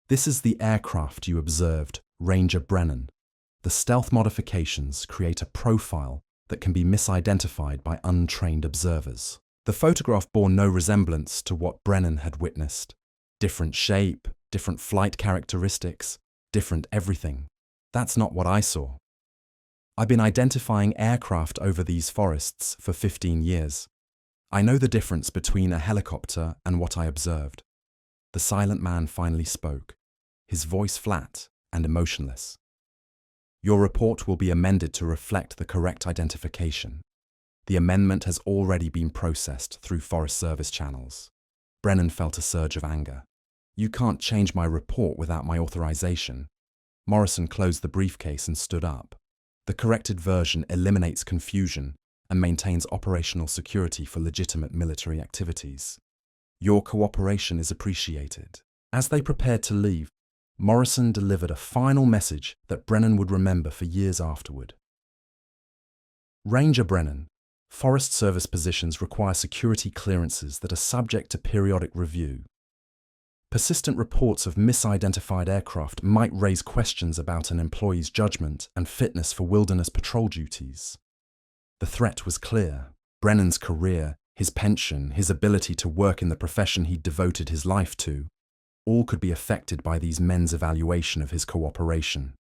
"This is the aircraft you observed, Ranger Brennan. The stealth modifications create a profile that can be misidentified by untrained observers. The photograph bore no resemblance to what Brennan had witnessed. Different shape, different flight characteristics, different everything. That's not what I saw. I've been identifying aircraft over these forests for 15 years. I know the difference between a helicopter and what I observed. The silent man finally spoke, his voice flat and emotionless. Your report will be amended to reflect the correct identification. The amendment has already been processed through Forest Service channels. Brennan felt a surge of anger. You can't change my report without my authorization. Morrison closed the briefcase and stood up. The corrected version eliminates confusion and maintains operational security for legitimate military activities. Your cooperation is appreciated. As they prepared to leave, Morrison delivered a final message that Brennan would remember for years afterward. Ranger Brennan, Forest Service positions require security clearances that are subject to periodic review. Persistent reports of misidentified aircraft might raise questions about an employee's judgment and fitness for wilderness patrol duties. The threat was clear. Brennan's career, his pension, his ability to work in the profession he'd devoted his life to, all could be affected by these men's evaluation of his cooperation.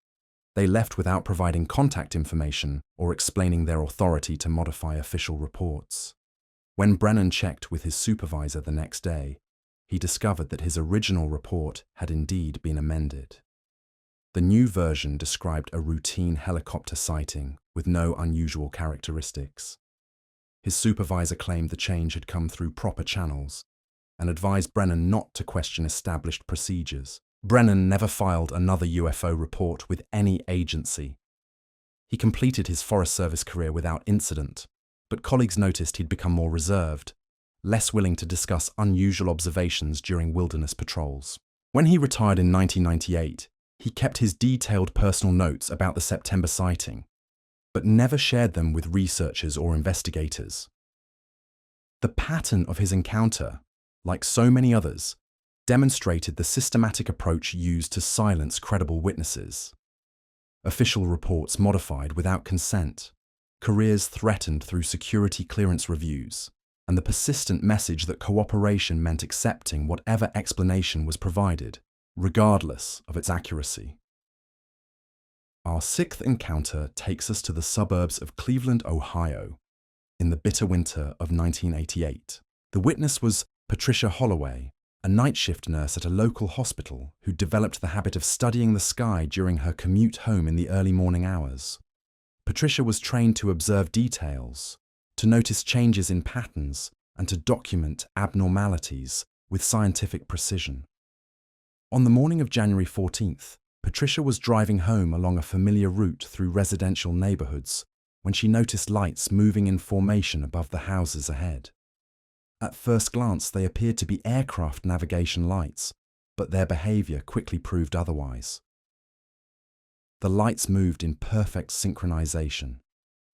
They left without providing contact information or explaining their authority to modify official reports. When Brennan checked with his supervisor the next day, he discovered that his original report had indeed been amended. The new version described a routine helicopter sighting with no unusual characteristics. His supervisor claimed the change had come through proper channels and advised Brennan not to question established procedures. Brennan never filed another UFO report with any agency. He completed his Forest Service career without incident, but colleagues noticed he'd become more reserved, less willing to discuss unusual observations during wilderness patrols. When he retired in 1998, he kept his detailed personal notes about the September sighting, but never shared them with researchers or investigators. The pattern of his encounter, like so many others, demonstrated the systematic approach used to silence credible witnesses. Official reports modified without consent, careers threatened through security clearance reviews, and the persistent message that cooperation meant accepting whatever explanation was provided, regardless of its accuracy. Our sixth encounter takes us to the suburbs of Cleveland, Ohio, in the bitter winter of 1988. The witness was Patricia Holloway, a night shift nurse at a local hospital who developed the habit of studying the sky during her commute home in the early morning hours. Patricia was trained to observe details, to notice changes in patterns, and to document abnormalities with scientific precision. On the morning of January 14th, Patricia was driving home along a familiar route through residential neighborhoods when she noticed lights moving in formation above the houses ahead. At first glance, they appeared to be aircraft navigation lights, but their behavior quickly proved otherwise. The lights moved in perfect synchronization,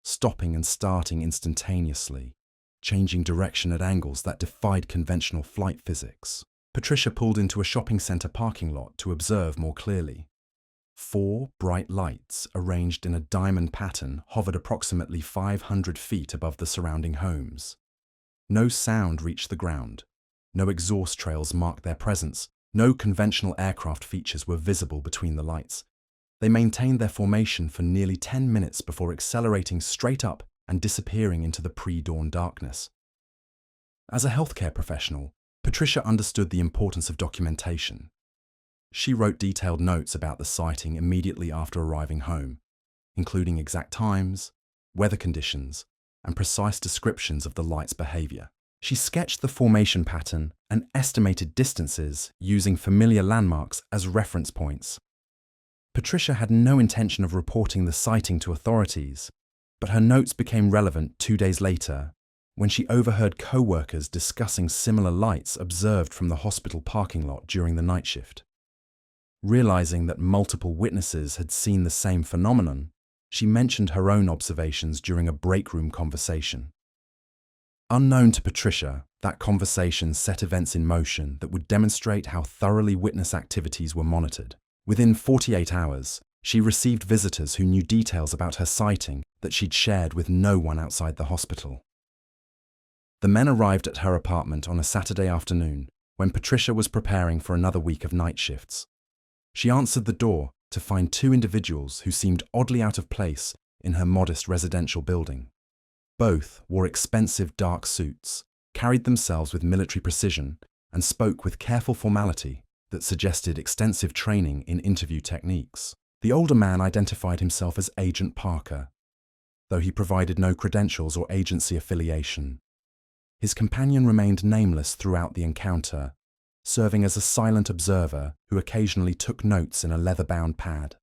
stopping and starting instantaneously, changing direction at angles that defied conventional flight physics. Patricia pulled into a shopping center parking lot to observe more clearly. 4 bright lights, arranged in a diamond pattern, hovered approximately 500 feet above the surrounding homes. No sound reached the ground. No exhaust trails marked their presence. No conventional aircraft features were visible between the lights. They maintained their formation for nearly 10 minutes before accelerating straight up and disappearing into the pre-dawn darkness. As a healthcare professional, Patricia understood the importance of documentation. She wrote detailed notes about the sighting immediately after arriving home, including exact times, weather conditions, and precise descriptions of the light's behavior. She sketched the formation pattern and estimated distances using familiar landmarks as reference points. Patricia had no intention of reporting the sighting to authorities, but her notes became relevant 2 days later when she overheard co-workers discussing similar lights observed from the hospital parking lot during the night shift. Realizing that multiple witnesses had seen the same phenomenon, she mentioned her own observations during a break room conversation. Unknown to Patricia, that conversation set events in motion that would demonstrate how thoroughly witness activities were monitored. Within 48 hours, She received visitors who knew details about her sighting that she'd shared with no one outside the hospital. The men arrived at her apartment on a Saturday afternoon when Patricia was preparing for another week of night shifts. She answered the door to find two individuals who seemed oddly out of place in her modest residential building. Both wore expensive dark suits, carried themselves with military precision, and spoke with careful formality that suggested extensive training in interview techniques. The older man identified himself as Agent Parker, though he provided no credentials or agency affiliation. His companion remained nameless throughout the encounter, serving as a silent observer who occasionally took notes in a leather-bound pad.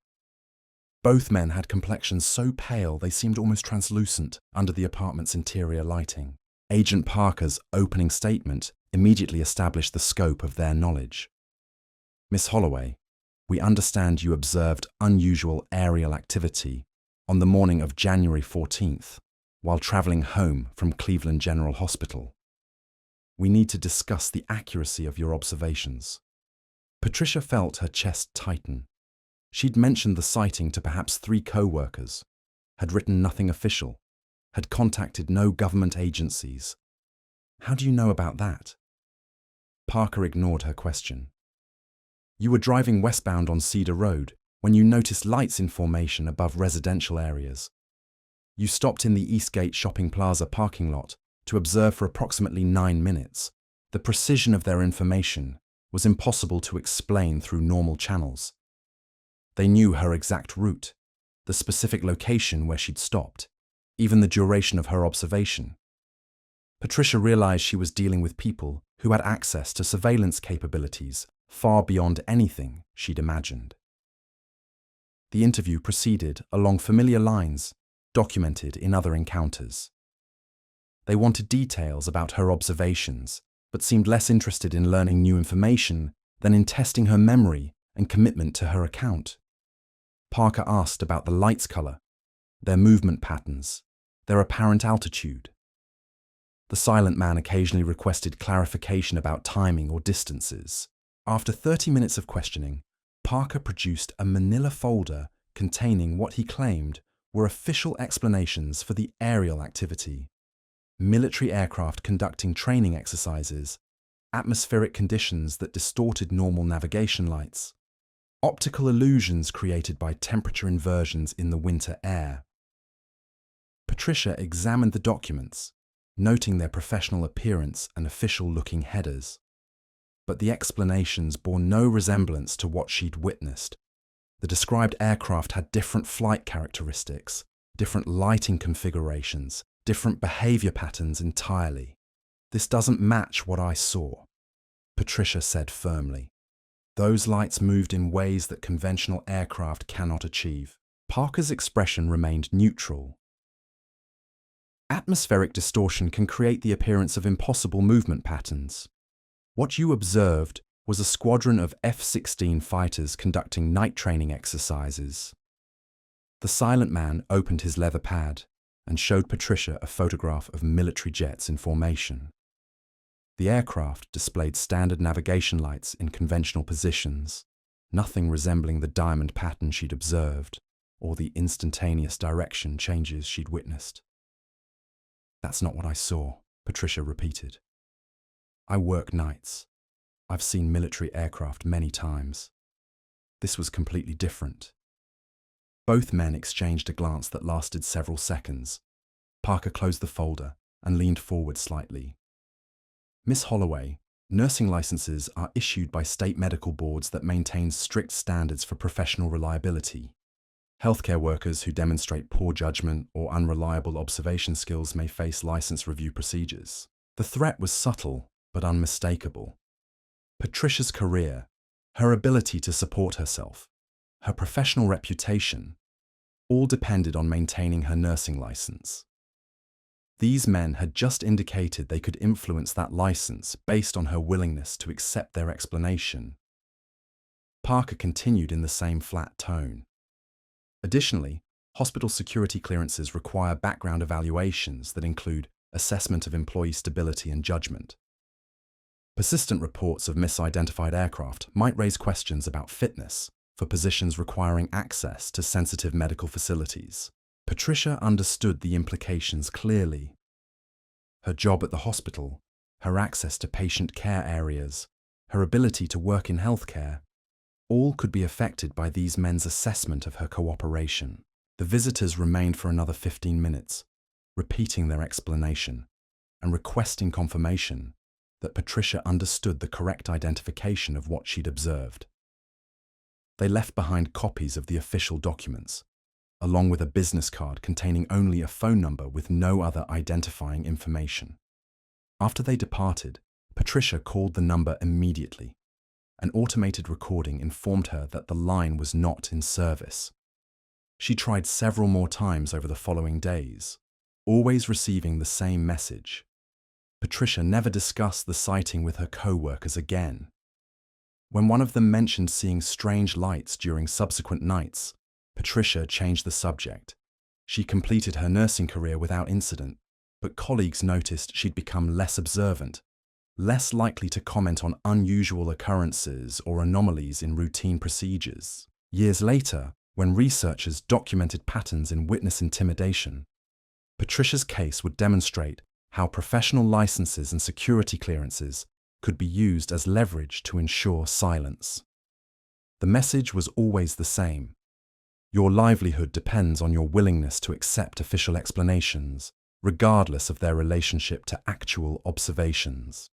Both men had complexions so pale they seemed almost translucent under the apartment's interior lighting. Agent Parker's opening statement immediately established the scope of their knowledge. "Miss Holloway, we understand you observed unusual aerial activity on the morning of January 14th while traveling home from Cleveland General Hospital. We need to discuss the accuracy of your observations." Patricia felt her chest tighten. She'd mentioned the sighting to perhaps 3 co-workers, had written nothing official, had contacted no government agencies. "How do you know about that?" Parker ignored her question. "You were driving westbound on Cedar Road when you noticed lights in formation above residential areas. You stopped in the Eastgate Shopping Plaza parking lot to observe for approximately 9 minutes. The precision of their information was impossible to explain through normal channels. They knew her exact route, the specific location where she'd stopped, even the duration of her observation." Patricia realized she was dealing with people who had access to surveillance capabilities far beyond anything she'd imagined. The interview proceeded along familiar lines documented in other encounters. They wanted details about her observations, but seemed less interested in learning new information than in testing her memory and commitment to her account. Parker asked about the light's color, their movement patterns, their apparent altitude. The silent man occasionally requested clarification about timing or distances. After 30 minutes of questioning, Parker produced a manila folder containing what he claimed were official explanations for the aerial activity: military aircraft conducting training exercises, atmospheric conditions that distorted normal navigation lights, optical illusions created by temperature inversions in the winter air. Patricia examined the documents, noting their professional appearance and official-looking headers. But the explanations bore no resemblance to what she'd witnessed. The described aircraft had different flight characteristics, different lighting configurations, different behavior patterns entirely. "This doesn't match what I saw," Patricia said firmly. "Those lights moved in ways that conventional aircraft cannot achieve." Parker's expression remained neutral. "Atmospheric distortion can create the appearance of impossible movement patterns. What you observed was a squadron of F-16 fighters conducting night training exercises." The silent man opened his leather pad and showed Patricia a photograph of military jets in formation. The aircraft displayed standard navigation lights in conventional positions, nothing resembling the diamond pattern she'd observed or the instantaneous direction changes she'd witnessed. "That's not what I saw," Patricia repeated. "I work nights. I've seen military aircraft many times. This was completely different." Both men exchanged a glance that lasted several seconds. Parker closed the folder and leaned forward slightly. "Miss Holloway, nursing licenses are issued by state medical boards that maintain strict standards for professional reliability. Healthcare workers who demonstrate poor judgment or unreliable observation skills may face license review procedures." The threat was subtle but unmistakable. Patricia's career, her ability to support herself, her professional reputation, all depended on maintaining her nursing license. These men had just indicated they could influence that license based on her willingness to accept their explanation. Parker continued in the same flat tone. "Additionally, hospital security clearances require background evaluations that include assessment of employee stability and judgment. Persistent reports of misidentified aircraft might raise questions about fitness, for positions requiring access to sensitive medical facilities. Patricia understood the implications clearly. Her job at the hospital, her access to patient care areas, her ability to work in healthcare, all could be affected by these men's assessment of her cooperation. The visitors remained for another 15 minutes, repeating their explanation and requesting confirmation that Patricia understood the correct identification of what she'd observed. They left behind copies of the official documents, along with a business card containing only a phone number with no other identifying information. After they departed, Patricia called the number immediately. An automated recording informed her that the line was not in service. She tried several more times over the following days, always receiving the same message. Patricia never discussed the sighting with her co-workers again. When one of them mentioned seeing strange lights during subsequent nights, Patricia changed the subject. She completed her nursing career without incident, but colleagues noticed she'd become less observant, less likely to comment on unusual occurrences or anomalies in routine procedures. Years later, when researchers documented patterns in witness intimidation, Patricia's case would demonstrate how professional licenses and security clearances could be used as leverage to ensure silence. The message was always the same. Your livelihood depends on your willingness to accept official explanations, regardless of their relationship to actual observations.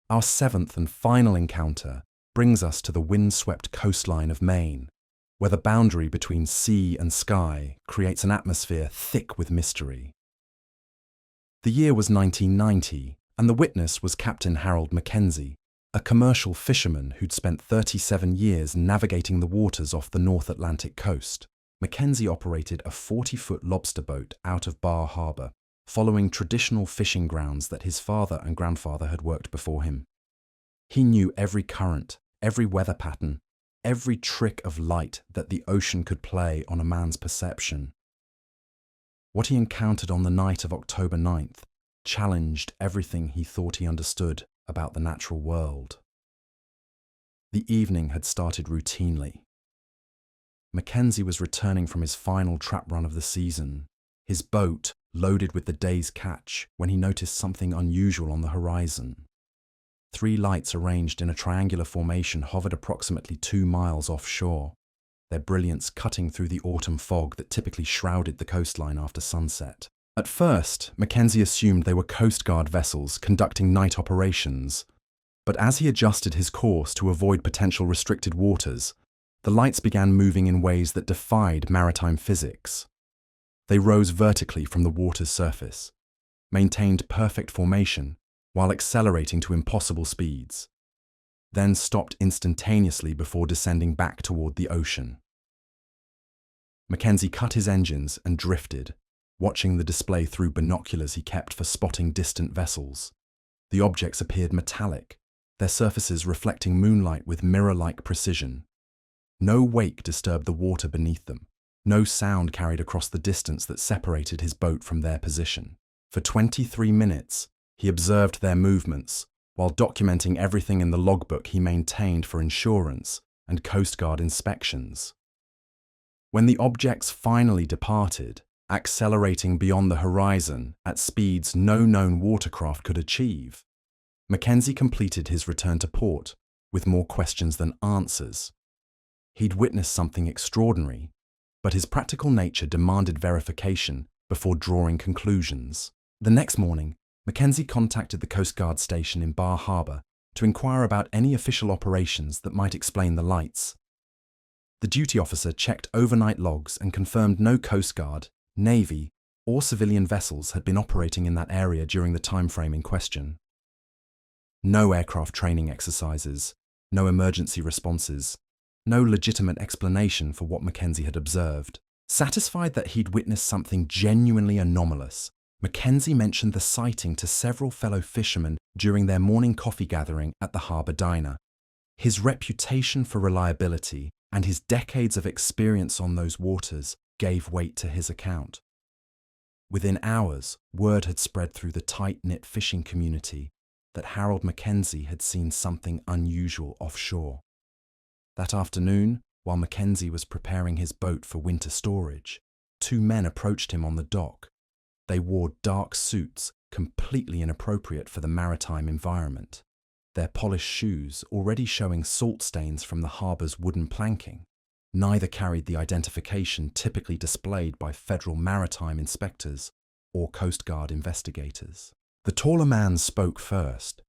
Our seventh and final encounter brings us to the windswept coastline of Maine, where the boundary between sea and sky creates an atmosphere thick with mystery. The year was 1990, and the witness was Captain Harold Mackenzie, a commercial fisherman who'd spent 37 years navigating the waters off the North Atlantic coast. Mackenzie operated a 40-foot lobster boat out of Bar Harbor, following traditional fishing grounds that his father and grandfather had worked before him. He knew every current, every weather pattern, every trick of light that the ocean could play on a man's perception. What he encountered on the night of October 9th challenged everything he thought he understood about the natural world. The evening had started routinely. Mackenzie was returning from his final trap run of the season, his boat loaded with the day's catch, when he noticed something unusual on the horizon. 3 lights arranged in a triangular formation hovered approximately 2 miles offshore, their brilliance cutting through the autumn fog that typically shrouded the coastline after sunset. At first, Mackenzie assumed they were Coast Guard vessels conducting night operations, but as he adjusted his course to avoid potential restricted waters, the lights began moving in ways that defied maritime physics. They rose vertically from the water's surface, maintained perfect formation while accelerating to impossible speeds, then stopped instantaneously before descending back toward the ocean. Mackenzie cut his engines and drifted, watching the display through binoculars he kept for spotting distant vessels. The objects appeared metallic, their surfaces reflecting moonlight with mirror-like precision. No wake disturbed the water beneath them. No sound carried across the distance that separated his boat from their position. For 23 minutes, he observed their movements, while documenting everything in the logbook he maintained for insurance and Coast Guard inspections. When the objects finally departed, accelerating beyond the horizon at speeds no known watercraft could achieve, Mackenzie completed his return to port with more questions than answers. He'd witnessed something extraordinary, but his practical nature demanded verification before drawing conclusions. The next morning, Mackenzie contacted the Coast Guard station in Bar Harbor to inquire about any official operations that might explain the lights. The duty officer checked overnight logs and confirmed no Coast Guard, Navy, or civilian vessels had been operating in that area during the time frame in question. No aircraft training exercises, no emergency responses, no legitimate explanation for what Mackenzie had observed. Satisfied that he'd witnessed something genuinely anomalous, Mackenzie mentioned the sighting to several fellow fishermen during their morning coffee gathering at the harbour diner. His reputation for reliability and his decades of experience on those waters gave weight to his account. Within hours, word had spread through the tight-knit fishing community that Harold Mackenzie had seen something unusual offshore. That afternoon, while Mackenzie was preparing his boat for winter storage, two men approached him on the dock. They wore dark suits, completely inappropriate for the maritime environment, their polished shoes already showing salt stains from the harbour's wooden planking. Neither carried the identification typically displayed by federal maritime inspectors or Coast Guard investigators. The taller man spoke first,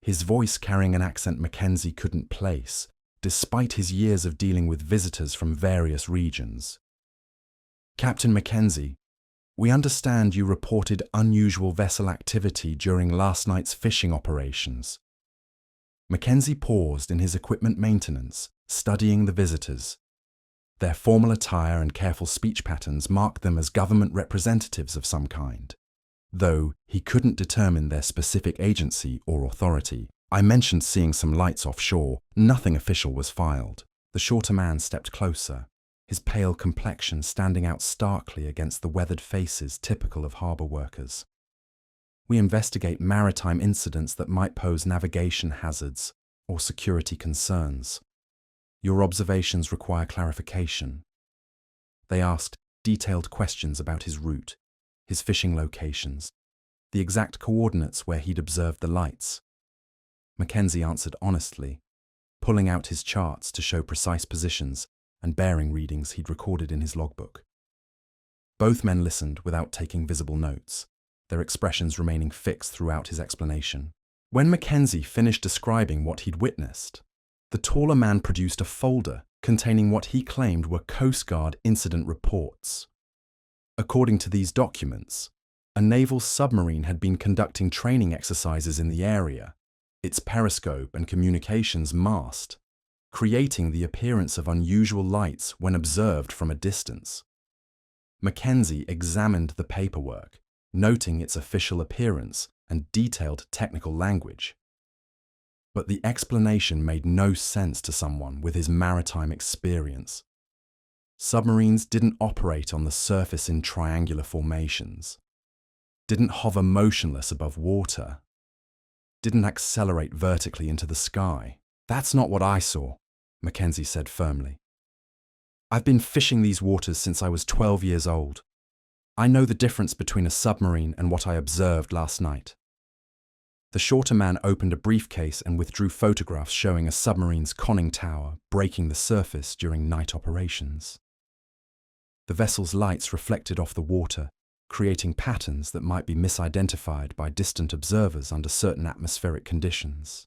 his voice carrying an accent Mackenzie couldn't place, despite his years of dealing with visitors from various regions. "Captain Mackenzie, we understand you reported unusual vessel activity during last night's fishing operations." Mackenzie paused in his equipment maintenance, studying the visitors. Their formal attire and careful speech patterns marked them as government representatives of some kind, though he couldn't determine their specific agency or authority. "I mentioned seeing some lights offshore. Nothing official was filed." The shorter man stepped closer, his pale complexion standing out starkly against the weathered faces typical of harbour workers. "We investigate maritime incidents that might pose navigation hazards or security concerns. Your observations require clarification." They asked detailed questions about his route, his fishing locations, the exact coordinates where he'd observed the lights. Mackenzie answered honestly, pulling out his charts to show precise positions and bearing readings he'd recorded in his logbook. Both men listened without taking visible notes, their expressions remaining fixed throughout his explanation. When Mackenzie finished describing what he'd witnessed, the taller man produced a folder containing what he claimed were Coast Guard incident reports. According to these documents, a naval submarine had been conducting training exercises in the area, its periscope and communications mast, creating the appearance of unusual lights when observed from a distance. Mackenzie examined the paperwork, noting its official appearance and detailed technical language. But the explanation made no sense to someone with his maritime experience. Submarines didn't operate on the surface in triangular formations, didn't hover motionless above water, didn't accelerate vertically into the sky. "That's not what I saw," Mackenzie said firmly. "I've been fishing these waters since I was 12 years old. I know the difference between a submarine and what I observed last night." The shorter man opened a briefcase and withdrew photographs showing a submarine's conning tower breaking the surface during night operations. The vessel's lights reflected off the water, creating patterns that might be misidentified by distant observers under certain atmospheric conditions.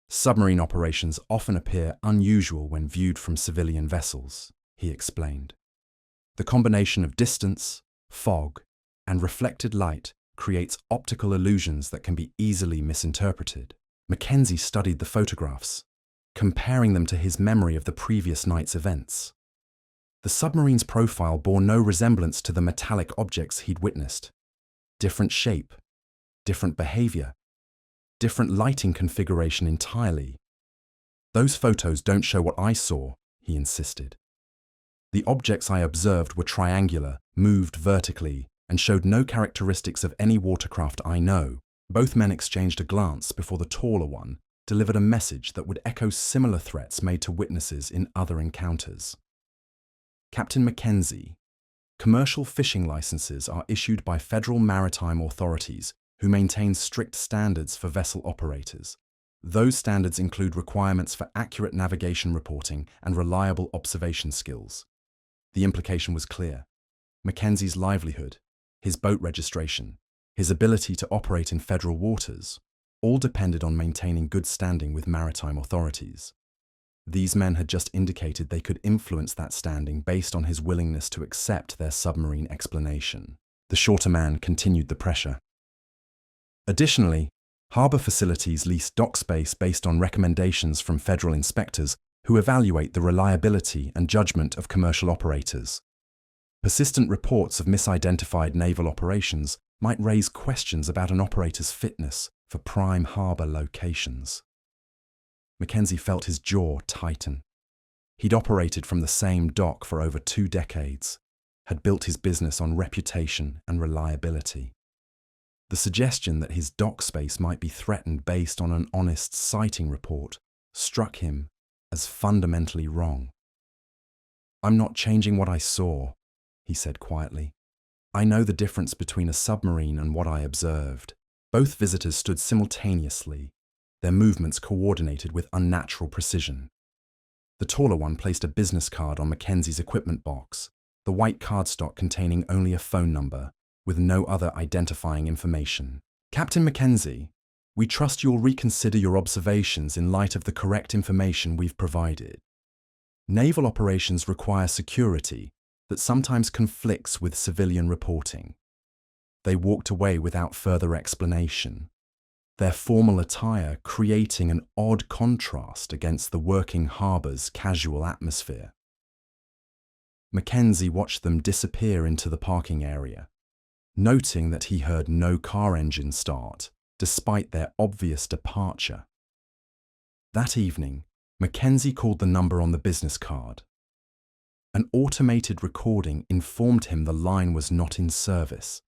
"Submarine operations often appear unusual when viewed from civilian vessels," he explained. "The combination of distance, fog, and reflected light creates optical illusions that can be easily misinterpreted." Mackenzie studied the photographs, comparing them to his memory of the previous night's events. The submarine's profile bore no resemblance to the metallic objects he'd witnessed. Different shape, different behavior, different lighting configuration entirely. "Those photos don't show what I saw," he insisted. "The objects I observed were triangular, moved vertically, and showed no characteristics of any watercraft I know." Both men exchanged a glance before the taller one delivered a message that would echo similar threats made to witnesses in other encounters. "Captain Mackenzie, commercial fishing licenses are issued by federal maritime authorities who maintain strict standards for vessel operators. Those standards include requirements for accurate navigation reporting and reliable observation skills." The implication was clear. Mackenzie's livelihood, his boat registration, his ability to operate in federal waters, all depended on maintaining good standing with maritime authorities. These men had just indicated they could influence that standing based on his willingness to accept their submarine explanation. The shorter man continued the pressure. "Additionally, harbour facilities lease dock space based on recommendations from federal inspectors who evaluate the reliability and judgment of commercial operators. Persistent reports of misidentified naval operations might raise questions about an operator's fitness for prime harbour locations." Mackenzie felt his jaw tighten. He'd operated from the same dock for over 2 decades, had built his business on reputation and reliability. The suggestion that his dock space might be threatened based on an honest sighting report struck him as fundamentally wrong. "I'm not changing what I saw," he said quietly. "I know the difference between a submarine and what I observed." Both visitors stood simultaneously, their movements coordinated with unnatural precision. The taller one placed a business card on Mackenzie's equipment box, the white cardstock containing only a phone number, with no other identifying information. "Captain Mackenzie, we trust you'll reconsider your observations in light of the correct information we've provided. Naval operations require security that sometimes conflicts with civilian reporting." They walked away without further explanation, their formal attire creating an odd contrast against the working harbour's casual atmosphere. Mackenzie watched them disappear into the parking area, noting that he heard no car engine start, despite their obvious departure. That evening, Mackenzie called the number on the business card. An automated recording informed him the line was not in service.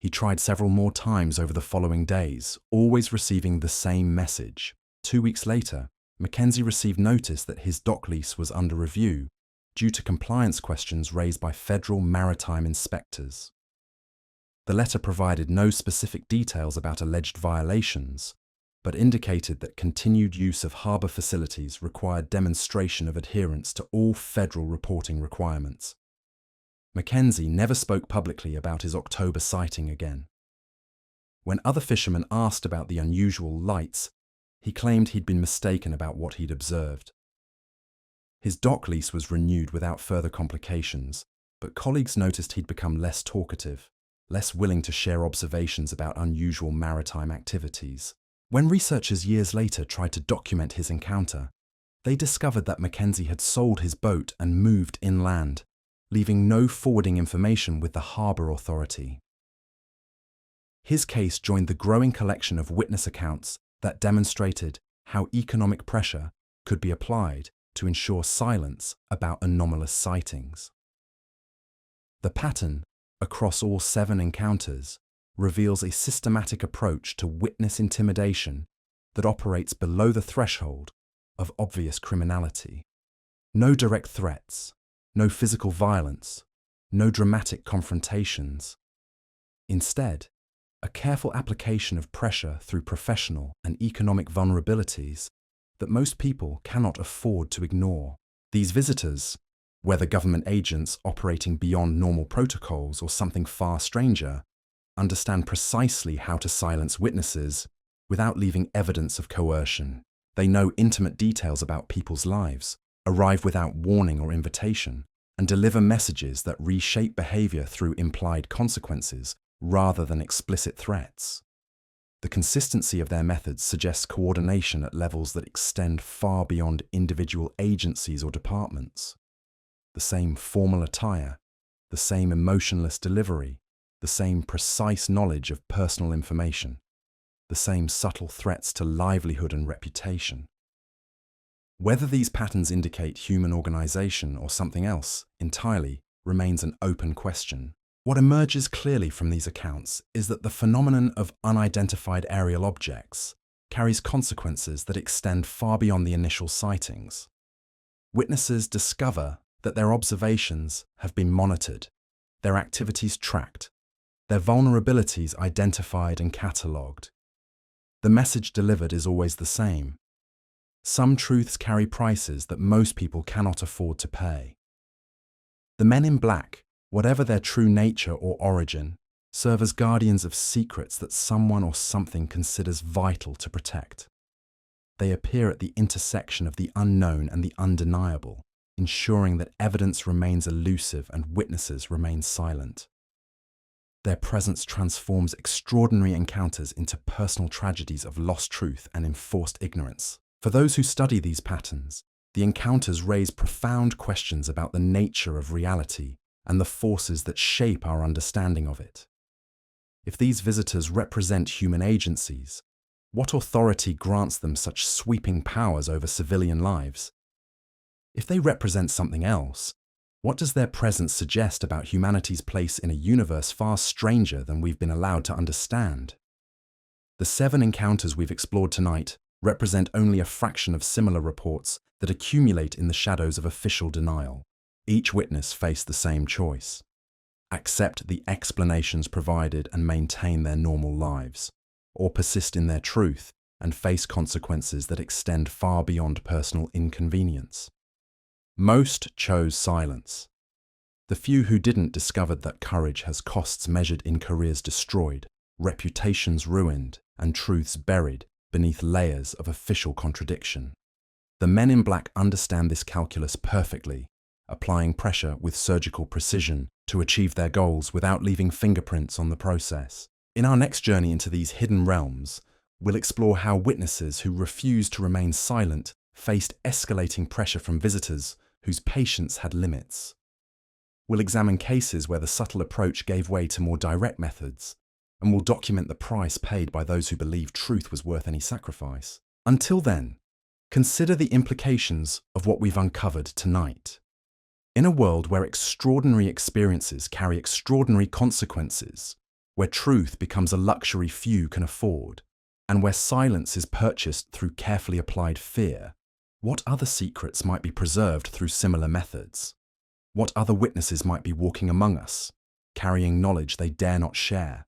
He tried several more times over the following days, always receiving the same message. 2 weeks later, Mackenzie received notice that his dock lease was under review due to compliance questions raised by federal maritime inspectors. The letter provided no specific details about alleged violations, but indicated that continued use of harbour facilities required demonstration of adherence to all federal reporting requirements. Mackenzie never spoke publicly about his October sighting again. When other fishermen asked about the unusual lights, he claimed he'd been mistaken about what he'd observed. His dock lease was renewed without further complications, but colleagues noticed he'd become less talkative, less willing to share observations about unusual maritime activities. When researchers years later tried to document his encounter, they discovered that Mackenzie had sold his boat and moved inland, leaving no forwarding information with the harbour authority. His case joined the growing collection of witness accounts that demonstrated how economic pressure could be applied to ensure silence about anomalous sightings. The pattern, across all 7 encounters, reveals a systematic approach to witness intimidation that operates below the threshold of obvious criminality. No direct threats, no physical violence, no dramatic confrontations. Instead, a careful application of pressure through professional and economic vulnerabilities that most people cannot afford to ignore. These visitors, whether government agents operating beyond normal protocols or something far stranger, understand precisely how to silence witnesses without leaving evidence of coercion. They know intimate details about people's lives, arrive without warning or invitation, and deliver messages that reshape behavior through implied consequences rather than explicit threats. The consistency of their methods suggests coordination at levels that extend far beyond individual agencies or departments. The same formal attire, the same emotionless delivery, the same precise knowledge of personal information, the same subtle threats to livelihood and reputation. Whether these patterns indicate human organization or something else entirely remains an open question. What emerges clearly from these accounts is that the phenomenon of unidentified aerial objects carries consequences that extend far beyond the initial sightings. Witnesses discover that their observations have been monitored, their activities tracked, their vulnerabilities identified and catalogued. The message delivered is always the same. Some truths carry prices that most people cannot afford to pay. The men in black, whatever their true nature or origin, serve as guardians of secrets that someone or something considers vital to protect. They appear at the intersection of the unknown and the undeniable, ensuring that evidence remains elusive and witnesses remain silent. Their presence transforms extraordinary encounters into personal tragedies of lost truth and enforced ignorance. For those who study these patterns, the encounters raise profound questions about the nature of reality and the forces that shape our understanding of it. If these visitors represent human agencies, what authority grants them such sweeping powers over civilian lives? If they represent something else, what does their presence suggest about humanity's place in a universe far stranger than we've been allowed to understand? The 7 encounters we've explored tonight represent only a fraction of similar reports that accumulate in the shadows of official denial. Each witness faced the same choice: accept the explanations provided and maintain their normal lives, or persist in their truth and face consequences that extend far beyond personal inconvenience. Most chose silence. The few who didn't discovered that courage has costs measured in careers destroyed, reputations ruined, and truths buried beneath layers of official contradiction. The men in black understand this calculus perfectly, applying pressure with surgical precision to achieve their goals without leaving fingerprints on the process. In our next journey into these hidden realms, we'll explore how witnesses who refused to remain silent faced escalating pressure from visitors whose patience had limits. We'll examine cases where the subtle approach gave way to more direct methods, and we'll document the price paid by those who believed truth was worth any sacrifice. Until then, consider the implications of what we've uncovered tonight. In a world where extraordinary experiences carry extraordinary consequences, where truth becomes a luxury few can afford, and where silence is purchased through carefully applied fear, what other secrets might be preserved through similar methods? What other witnesses might be walking among us, carrying knowledge they dare not share,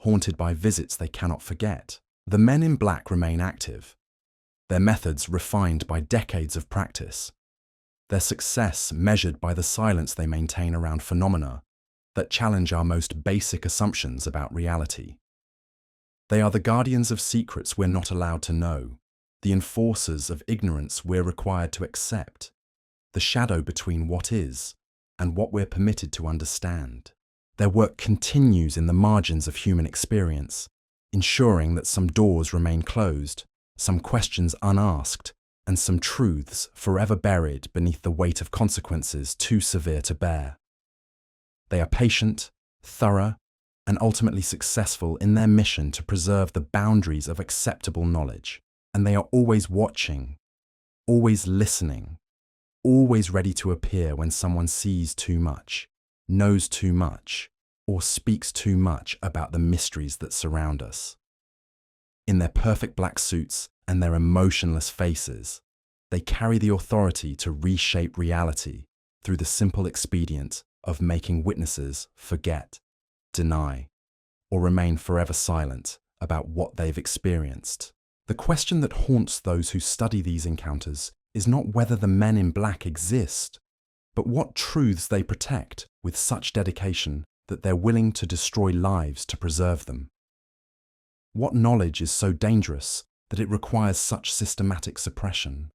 haunted by visits they cannot forget? The men in black remain active, their methods refined by decades of practice, their success measured by the silence they maintain around phenomena that challenge our most basic assumptions about reality. They are the guardians of secrets we're not allowed to know, the enforcers of ignorance we're required to accept, the shadow between what is and what we're permitted to understand. Their work continues in the margins of human experience, ensuring that some doors remain closed, some questions unasked, and some truths forever buried beneath the weight of consequences too severe to bear. They are patient, thorough, and ultimately successful in their mission to preserve the boundaries of acceptable knowledge. And they are always watching, always listening, always ready to appear when someone sees too much, knows too much, or speaks too much about the mysteries that surround us. In their perfect black suits and their emotionless faces, they carry the authority to reshape reality through the simple expedient of making witnesses forget, deny, or remain forever silent about what they've experienced. The question that haunts those who study these encounters is not whether the men in black exist, but what truths they protect with such dedication that they're willing to destroy lives to preserve them. What knowledge is so dangerous that it requires such systematic suppression?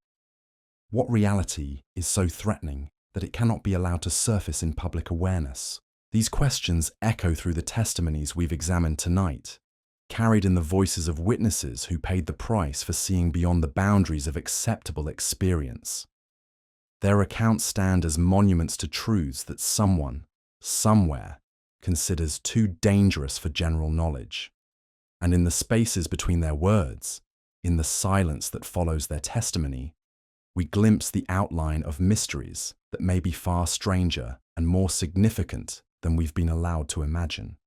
What reality is so threatening that it cannot be allowed to surface in public awareness? These questions echo through the testimonies we've examined tonight, carried in the voices of witnesses who paid the price for seeing beyond the boundaries of acceptable experience. Their accounts stand as monuments to truths that someone, somewhere, considers too dangerous for general knowledge. And in the spaces between their words, in the silence that follows their testimony, we glimpse the outline of mysteries that may be far stranger and more significant than we've been allowed to imagine.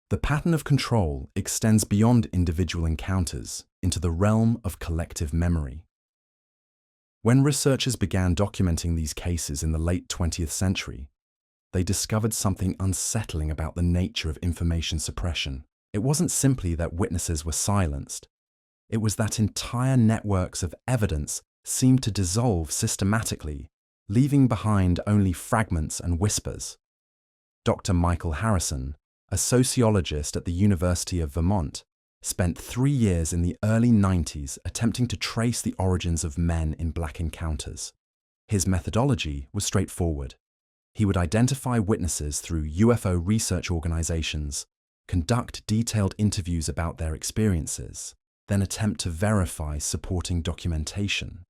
The pattern of control extends beyond individual encounters into the realm of collective memory. When researchers began documenting these cases in the late 20th century, they discovered something unsettling about the nature of information suppression. It wasn't simply that witnesses were silenced. It was that entire networks of evidence seemed to dissolve systematically, leaving behind only fragments and whispers. Dr. Michael Harrison, a sociologist at the University of Vermont, spent 3 years in the early 90s attempting to trace the origins of men in black encounters. His methodology was straightforward. He would identify witnesses through UFO research organizations, conduct detailed interviews about their experiences, then attempt to verify supporting documentation,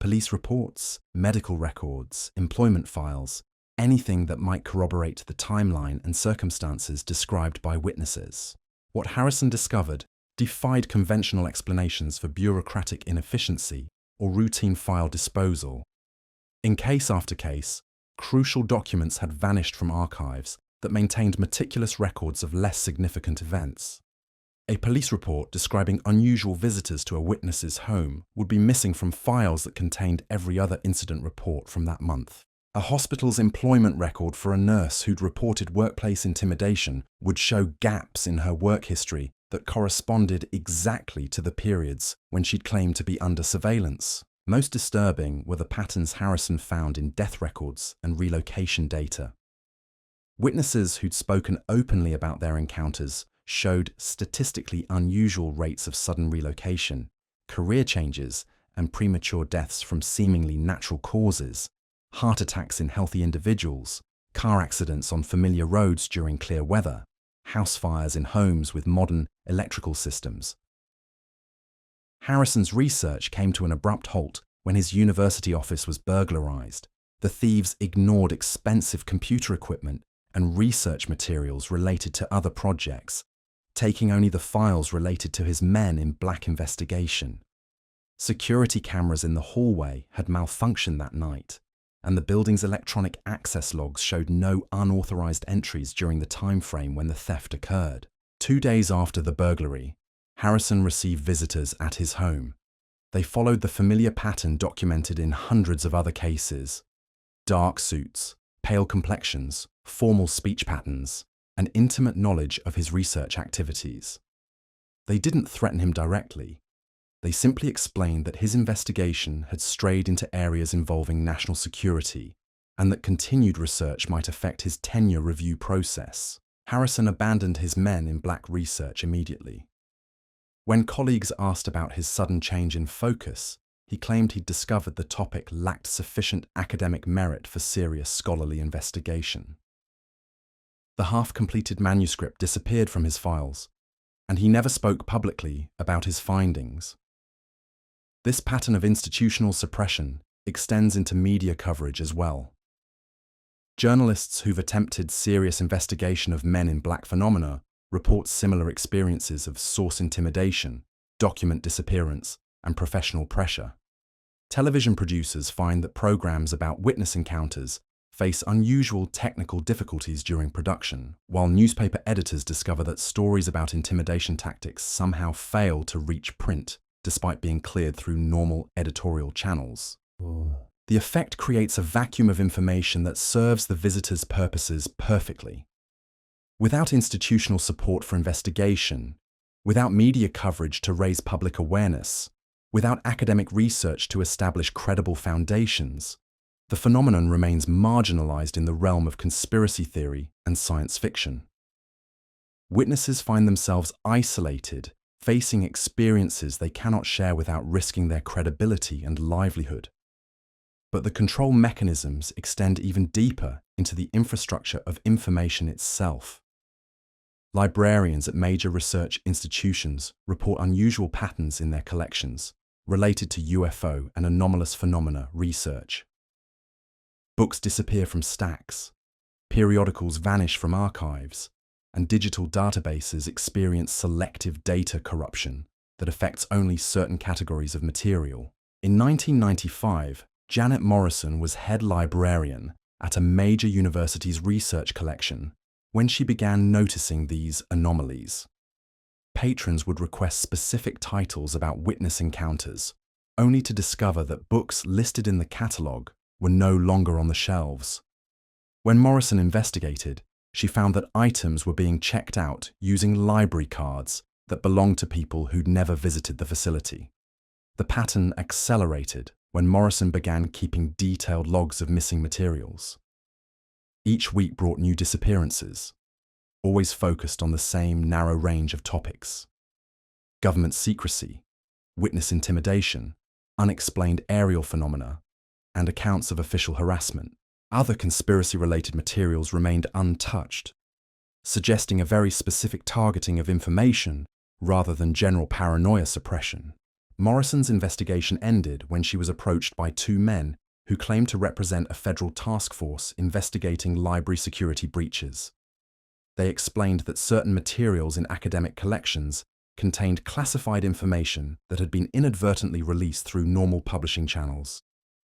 police reports, medical records, employment files, anything that might corroborate the timeline and circumstances described by witnesses. What Harrison discovered defied conventional explanations for bureaucratic inefficiency or routine file disposal. In case after case, crucial documents had vanished from archives that maintained meticulous records of less significant events. A police report describing unusual visitors to a witness's home would be missing from files that contained every other incident report from that month. A hospital's employment record for a nurse who'd reported workplace intimidation would show gaps in her work history that corresponded exactly to the periods when she'd claimed to be under surveillance. Most disturbing were the patterns Harrison found in death records and relocation data. Witnesses who'd spoken openly about their encounters showed statistically unusual rates of sudden relocation, career changes, and premature deaths from seemingly natural causes, heart attacks in healthy individuals, car accidents on familiar roads during clear weather, house fires in homes with modern electrical systems. Harrison's research came to an abrupt halt when his university office was burglarized. The thieves ignored expensive computer equipment and research materials related to other projects, taking only the files related to his Men in Black investigation. Security cameras in the hallway had malfunctioned that night, and the building's electronic access logs showed no unauthorized entries during the time frame when the theft occurred. 2 days after the burglary, Harrison received visitors at his home. They followed the familiar pattern documented in hundreds of other cases: dark suits, pale complexions, formal speech patterns, and intimate knowledge of his research activities. They didn't threaten him directly. They simply explained that his investigation had strayed into areas involving national security and that continued research might affect his tenure review process. Harrison abandoned his Men in Black research immediately. When colleagues asked about his sudden change in focus, he claimed he'd discovered the topic lacked sufficient academic merit for serious scholarly investigation. The half-completed manuscript disappeared from his files, and he never spoke publicly about his findings. This pattern of institutional suppression extends into media coverage as well. Journalists who've attempted serious investigation of Men in Black phenomena report similar experiences of source intimidation, document disappearance, and professional pressure. Television producers find that programs about witness encounters face unusual technical difficulties during production, while newspaper editors discover that stories about intimidation tactics somehow fail to reach print despite being cleared through normal editorial channels. The effect creates a vacuum of information that serves the visitor's purposes perfectly. Without institutional support for investigation, without media coverage to raise public awareness, without academic research to establish credible foundations, the phenomenon remains marginalized in the realm of conspiracy theory and science fiction. Witnesses find themselves isolated, facing experiences they cannot share without risking their credibility and livelihood. But the control mechanisms extend even deeper into the infrastructure of information itself. Librarians at major research institutions report unusual patterns in their collections related to UFO and anomalous phenomena research. Books disappear from stacks, periodicals vanish from archives, and digital databases experience selective data corruption that affects only certain categories of material. In 1995, Janet Morrison was head librarian at a major university's research collection when she began noticing these anomalies. Patrons would request specific titles about witness encounters, only to discover that books listed in the catalogue were no longer on the shelves. When Morrison investigated, she found that items were being checked out using library cards that belonged to people who'd never visited the facility. The pattern accelerated when Morrison began keeping detailed logs of missing materials. Each week brought new disappearances, always focused on the same narrow range of topics: government secrecy, witness intimidation, unexplained aerial phenomena, and accounts of official harassment. Other conspiracy-related materials remained untouched, suggesting a very specific targeting of information rather than general paranoia suppression. Morrison's investigation ended when she was approached by 2 men who claimed to represent a federal task force investigating library security breaches. They explained that certain materials in academic collections contained classified information that had been inadvertently released through normal publishing channels.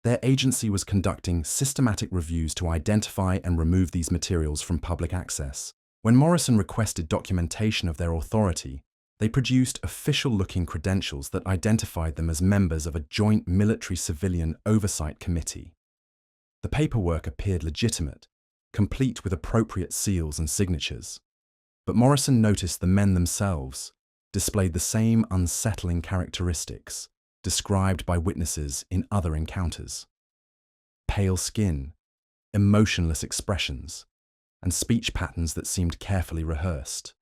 Their agency was conducting systematic reviews to identify and remove these materials from public access. When Morrison requested documentation of their authority, They produced official-looking credentials that identified them as members of a joint military-civilian oversight committee. The paperwork appeared legitimate, complete with appropriate seals and signatures. But Morrison noticed the men themselves displayed the same unsettling characteristics described by witnesses in other encounters. Pale skin, emotionless expressions, and speech patterns that seemed carefully rehearsed.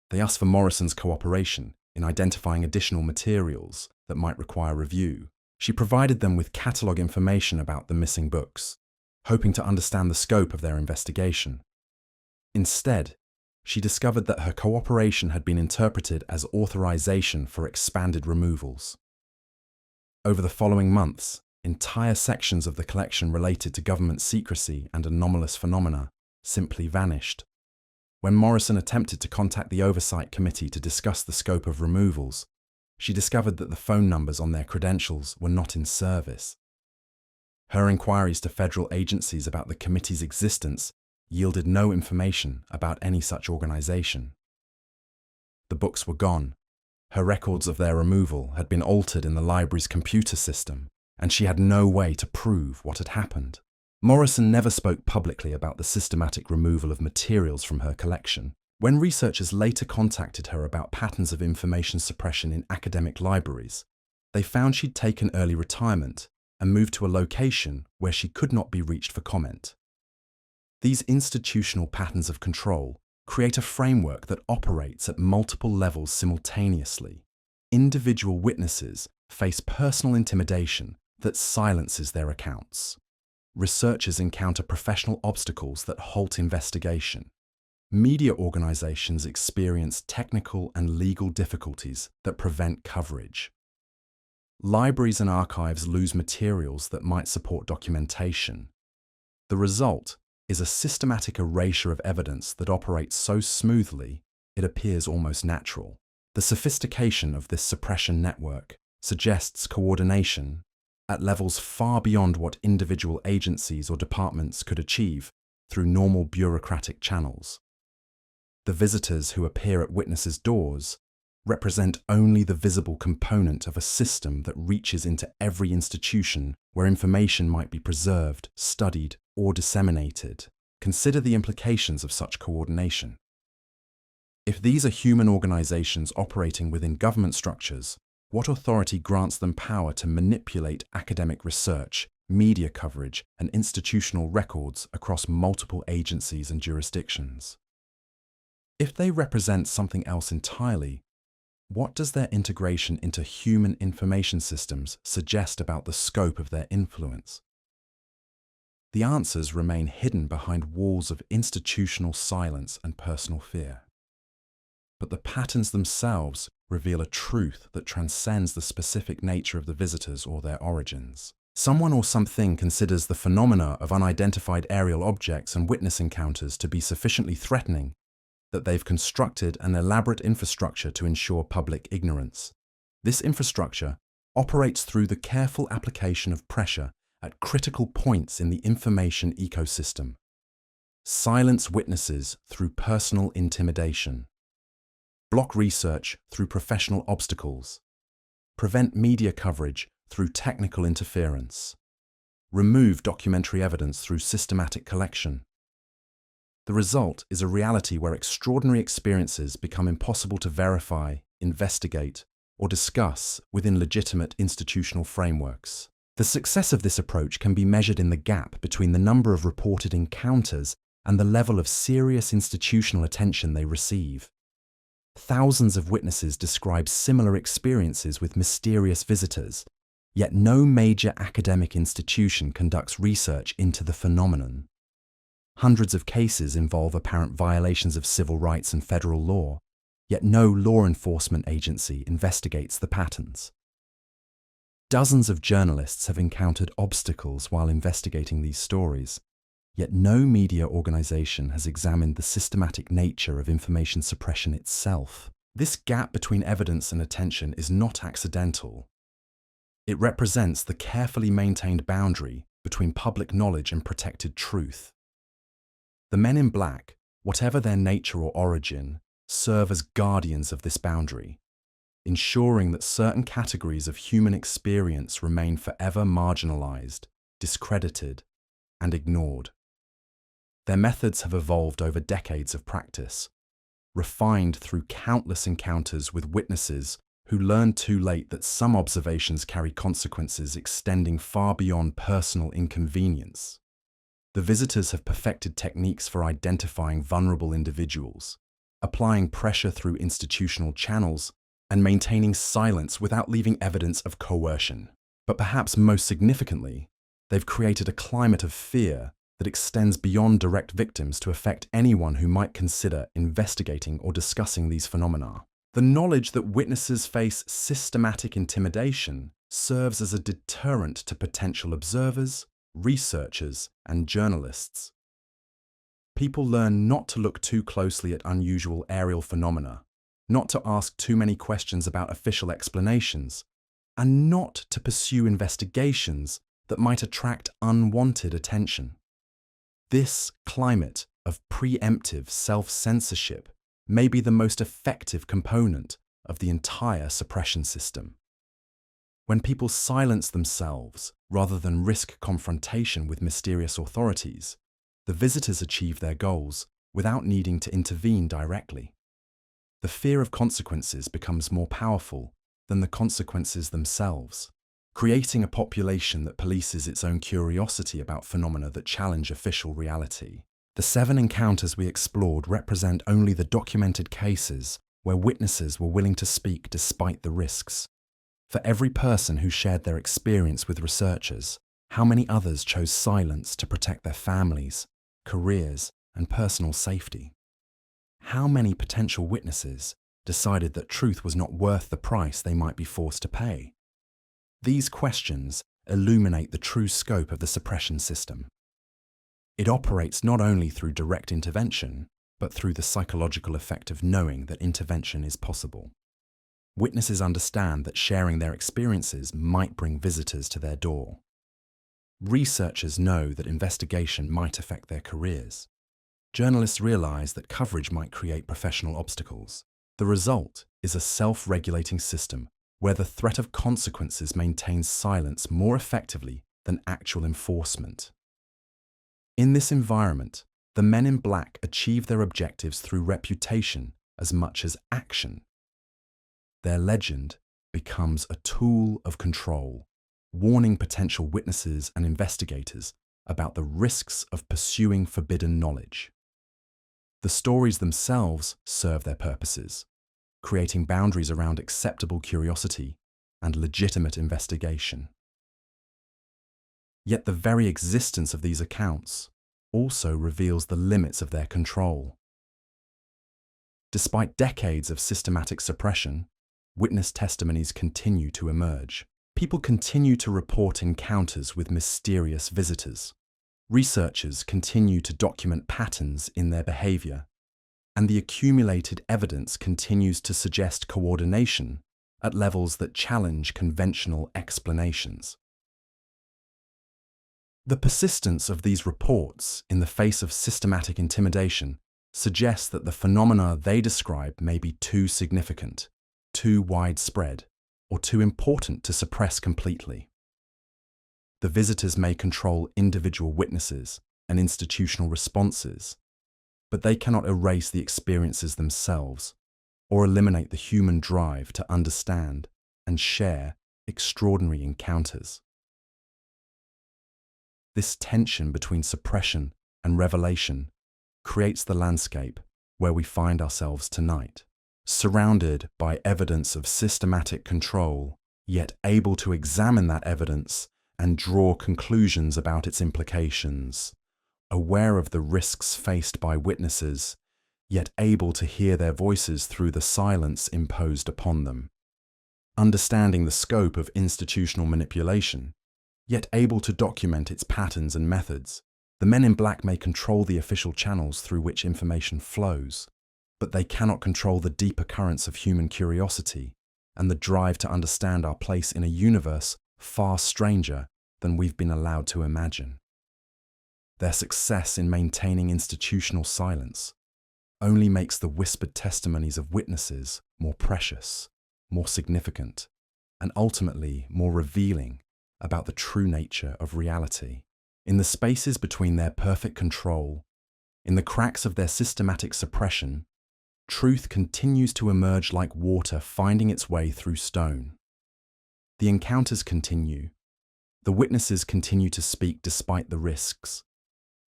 They asked for Morrison's cooperation in identifying additional materials that might require review. She provided them with catalogue information about the missing books, hoping to understand the scope of their investigation. Instead, she discovered that her cooperation had been interpreted as authorization for expanded removals. Over the following months, entire sections of the collection related to government secrecy and anomalous phenomena simply vanished. When Morrison attempted to contact the Oversight Committee to discuss the scope of removals, she discovered that the phone numbers on their credentials were not in service. Her inquiries to federal agencies about the committee's existence yielded no information about any such organization. The books were gone. Her records of their removal had been altered in the library's computer system, and she had no way to prove what had happened. Morrison never spoke publicly about the systematic removal of materials from her collection. When researchers later contacted her about patterns of information suppression in academic libraries, they found she'd taken early retirement and moved to a location where she could not be reached for comment. These institutional patterns of control create a framework that operates at multiple levels simultaneously. Individual witnesses face personal intimidation that silences their accounts. Researchers encounter professional obstacles that halt investigation. Media organizations experience technical and legal difficulties that prevent coverage. Libraries and archives lose materials that might support documentation. The result is a systematic erasure of evidence that operates so smoothly it appears almost natural. The sophistication of this suppression network suggests coordination at levels far beyond what individual agencies or departments could achieve through normal bureaucratic channels. The visitors who appear at witnesses' doors represent only the visible component of a system that reaches into every institution where information might be preserved, studied, or disseminated. Consider the implications of such coordination. If these are human organizations operating within government structures, what authority grants them power to manipulate academic research, media coverage, and institutional records across multiple agencies and jurisdictions? If they represent something else entirely, what does their integration into human information systems suggest about the scope of their influence? The answers remain hidden behind walls of institutional silence and personal fear. But the patterns themselves reveal a truth that transcends the specific nature of the visitors or their origins. Someone or something considers the phenomena of unidentified aerial objects and witness encounters to be sufficiently threatening that they've constructed an elaborate infrastructure to ensure public ignorance. This infrastructure operates through the careful application of pressure at critical points in the information ecosystem. Silence witnesses through personal intimidation. Block research through professional obstacles. Prevent media coverage through technical interference. Remove documentary evidence through systematic collection. The result is a reality where extraordinary experiences become impossible to verify, investigate, or discuss within legitimate institutional frameworks. The success of this approach can be measured in the gap between the number of reported encounters and the level of serious institutional attention they receive. Thousands of witnesses describe similar experiences with mysterious visitors, yet no major academic institution conducts research into the phenomenon. Hundreds of cases involve apparent violations of civil rights and federal law, yet no law enforcement agency investigates the patterns. Dozens of journalists have encountered obstacles while investigating these stories, yet no media organization has examined the systematic nature of information suppression itself. This gap between evidence and attention is not accidental. It represents the carefully maintained boundary between public knowledge and protected truth. The men in black, whatever their nature or origin, serve as guardians of this boundary, ensuring that certain categories of human experience remain forever marginalized, discredited, and ignored. Their methods have evolved over decades of practice, refined through countless encounters with witnesses who learned too late that some observations carry consequences extending far beyond personal inconvenience. The visitors have perfected techniques for identifying vulnerable individuals, applying pressure through institutional channels, and maintaining silence without leaving evidence of coercion. But perhaps most significantly, they've created a climate of fear that extends beyond direct victims to affect anyone who might consider investigating or discussing these phenomena. The knowledge that witnesses face systematic intimidation serves as a deterrent to potential observers, researchers, and journalists. People learn not to look too closely at unusual aerial phenomena, not to ask too many questions about official explanations, and not to pursue investigations that might attract unwanted attention. This climate of preemptive self-censorship may be the most effective component of the entire suppression system. When people silence themselves rather than risk confrontation with mysterious authorities, the visitors achieve their goals without needing to intervene directly. The fear of consequences becomes more powerful than the consequences themselves, creating a population that polices its own curiosity about phenomena that challenge official reality. The 7 encounters we explored represent only the documented cases where witnesses were willing to speak despite the risks. For every person who shared their experience with researchers, how many others chose silence to protect their families, careers, and personal safety? How many potential witnesses decided that truth was not worth the price they might be forced to pay? These questions illuminate the true scope of the suppression system. It operates not only through direct intervention, but through the psychological effect of knowing that intervention is possible. Witnesses understand that sharing their experiences might bring visitors to their door. Researchers know that investigation might affect their careers. Journalists realize that coverage might create professional obstacles. The result is a self-regulating system where the threat of consequences maintains silence more effectively than actual enforcement. In this environment, the men in black achieve their objectives through reputation as much as action. Their legend becomes a tool of control, warning potential witnesses and investigators about the risks of pursuing forbidden knowledge. The stories themselves serve their purposes, creating boundaries around acceptable curiosity and legitimate investigation. Yet the very existence of these accounts also reveals the limits of their control. Despite decades of systematic suppression, witness testimonies continue to emerge. People continue to report encounters with mysterious visitors. Researchers continue to document patterns in their behavior, and the accumulated evidence continues to suggest coordination at levels that challenge conventional explanations. The persistence of these reports in the face of systematic intimidation suggests that the phenomena they describe may be too significant, too widespread, or too important to suppress completely. The visitors may control individual witnesses and institutional responses, but they cannot erase the experiences themselves or eliminate the human drive to understand and share extraordinary encounters. This tension between suppression and revelation creates the landscape where we find ourselves tonight, surrounded by evidence of systematic control, yet able to examine that evidence and draw conclusions about its implications, aware of the risks faced by witnesses, yet able to hear their voices through the silence imposed upon them, understanding the scope of institutional manipulation, yet able to document its patterns and methods. The men in black may control the official channels through which information flows, but they cannot control the deeper currents of human curiosity and the drive to understand our place in a universe far stranger than we've been allowed to imagine. Their success in maintaining institutional silence only makes the whispered testimonies of witnesses more precious, more significant, and ultimately more revealing about the true nature of reality. In the spaces between their perfect control, in the cracks of their systematic suppression, truth continues to emerge like water finding its way through stone. The encounters continue, the witnesses continue to speak despite the risks,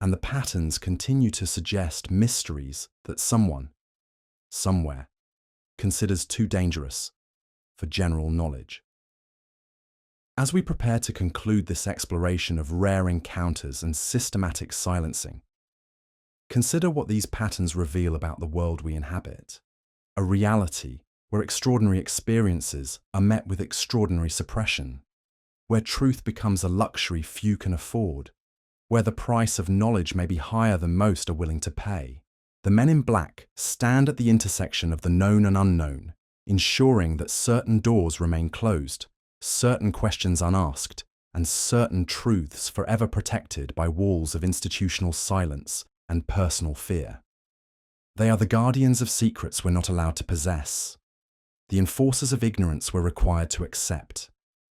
and the patterns continue to suggest mysteries that someone, somewhere, considers too dangerous for general knowledge. As we prepare to conclude this exploration of rare encounters and systematic silencing, consider what these patterns reveal about the world we inhabit, a reality where extraordinary experiences are met with extraordinary suppression, where truth becomes a luxury few can afford, where the price of knowledge may be higher than most are willing to pay. The men in black stand at the intersection of the known and unknown, ensuring that certain doors remain closed, certain questions unasked, and certain truths forever protected by walls of institutional silence and personal fear. They are the guardians of secrets we're not allowed to possess, the enforcers of ignorance we're required to accept,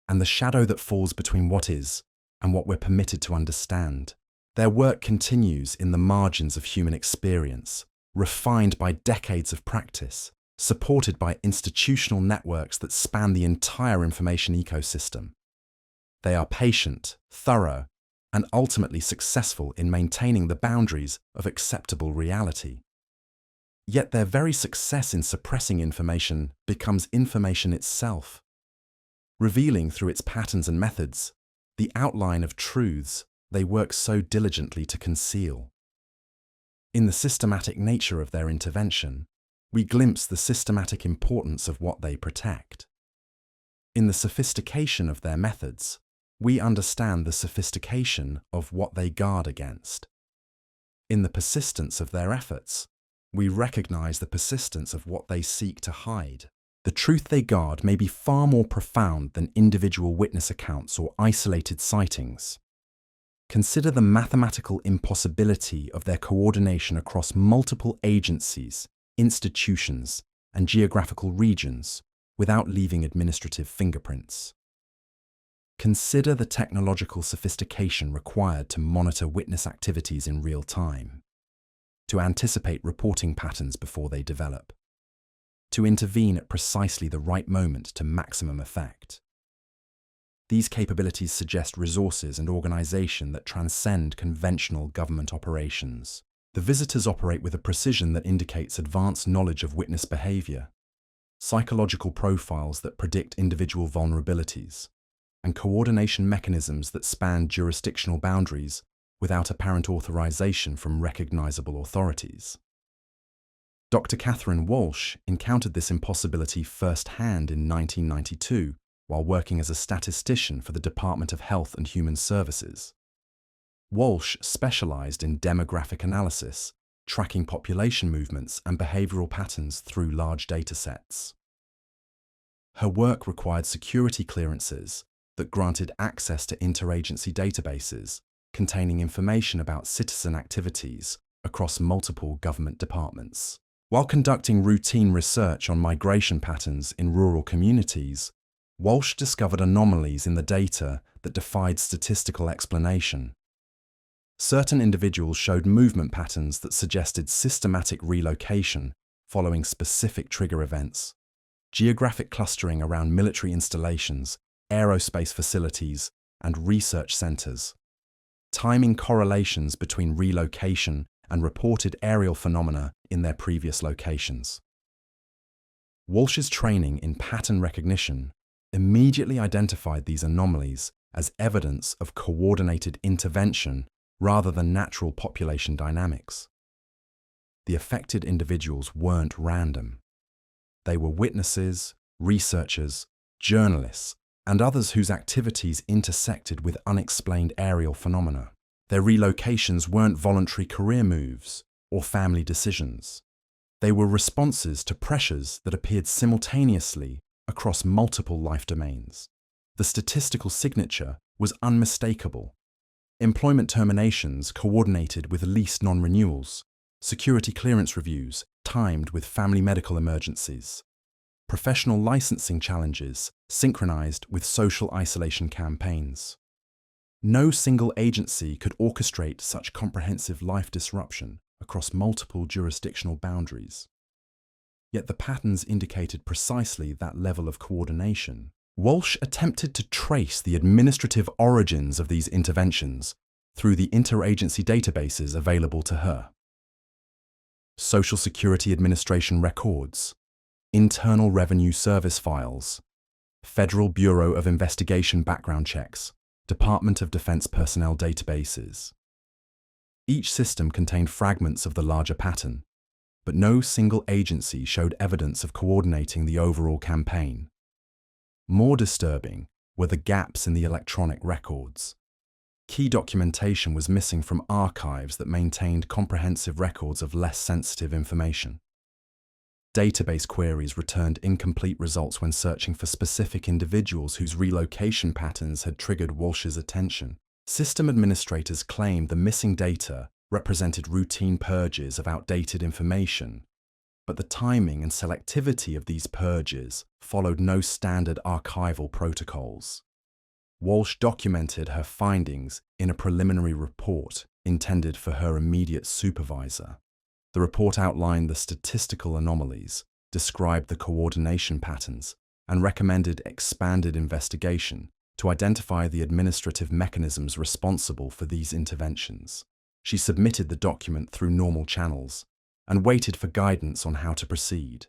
and the shadow that falls between what is and what we're permitted to understand. Their work continues in the margins of human experience, refined by decades of practice, supported by institutional networks that span the entire information ecosystem. They are patient, thorough, and ultimately successful in maintaining the boundaries of acceptable reality. Yet their very success in suppressing information becomes information itself, revealing through its patterns and methods the outline of truths they work so diligently to conceal. In the systematic nature of their intervention, we glimpse the systematic importance of what they protect. In the sophistication of their methods, we understand the sophistication of what they guard against. In the persistence of their efforts, we recognize the persistence of what they seek to hide. The truth they guard may be far more profound than individual witness accounts or isolated sightings. Consider the mathematical impossibility of their coordination across multiple agencies, institutions, and geographical regions without leaving administrative fingerprints. Consider the technological sophistication required to monitor witness activities in real time, to anticipate reporting patterns before they develop, to intervene at precisely the right moment to maximum effect. These capabilities suggest resources and organization that transcend conventional government operations. The visitors operate with a precision that indicates advanced knowledge of witness behavior, psychological profiles that predict individual vulnerabilities, and coordination mechanisms that span jurisdictional boundaries without apparent authorization from recognizable authorities. Dr. Catherine Walsh encountered this impossibility firsthand in 1992 while working as a statistician for the Department of Health and Human Services. Walsh specialized in demographic analysis, tracking population movements and behavioral patterns through large data sets. Her work required security clearances that granted access to interagency databases containing information about citizen activities across multiple government departments. While conducting routine research on migration patterns in rural communities, Walsh discovered anomalies in the data that defied statistical explanation. Certain individuals showed movement patterns that suggested systematic relocation following specific trigger events, geographic clustering around military installations, aerospace facilities, and research centers, timing correlations between relocation and reported aerial phenomena in their previous locations. Walsh's training in pattern recognition immediately identified these anomalies as evidence of coordinated intervention rather than natural population dynamics. The affected individuals weren't random. They were witnesses, researchers, journalists, and others whose activities intersected with unexplained aerial phenomena. Their relocations weren't voluntary career moves or family decisions. They were responses to pressures that appeared simultaneously across multiple life domains. The statistical signature was unmistakable. Employment terminations coordinated with lease non-renewals, security clearance reviews timed with family medical emergencies, professional licensing challenges synchronized with social isolation campaigns. No single agency could orchestrate such comprehensive life disruption across multiple jurisdictional boundaries. Yet the patterns indicated precisely that level of coordination. Walsh attempted to trace the administrative origins of these interventions through the interagency databases available to her. Social Security Administration records, Internal Revenue Service files, Federal Bureau of Investigation background checks, Department of Defense personnel databases. Each system contained fragments of the larger pattern, but no single agency showed evidence of coordinating the overall campaign. More disturbing were the gaps in the electronic records. Key documentation was missing from archives that maintained comprehensive records of less sensitive information. Database queries returned incomplete results when searching for specific individuals whose relocation patterns had triggered Walsh's attention. System administrators claimed the missing data represented routine purges of outdated information, but the timing and selectivity of these purges followed no standard archival protocols. Walsh documented her findings in a preliminary report intended for her immediate supervisor. The report outlined the statistical anomalies, described the coordination patterns, and recommended expanded investigation to identify the administrative mechanisms responsible for these interventions. She submitted the document through normal channels and waited for guidance on how to proceed.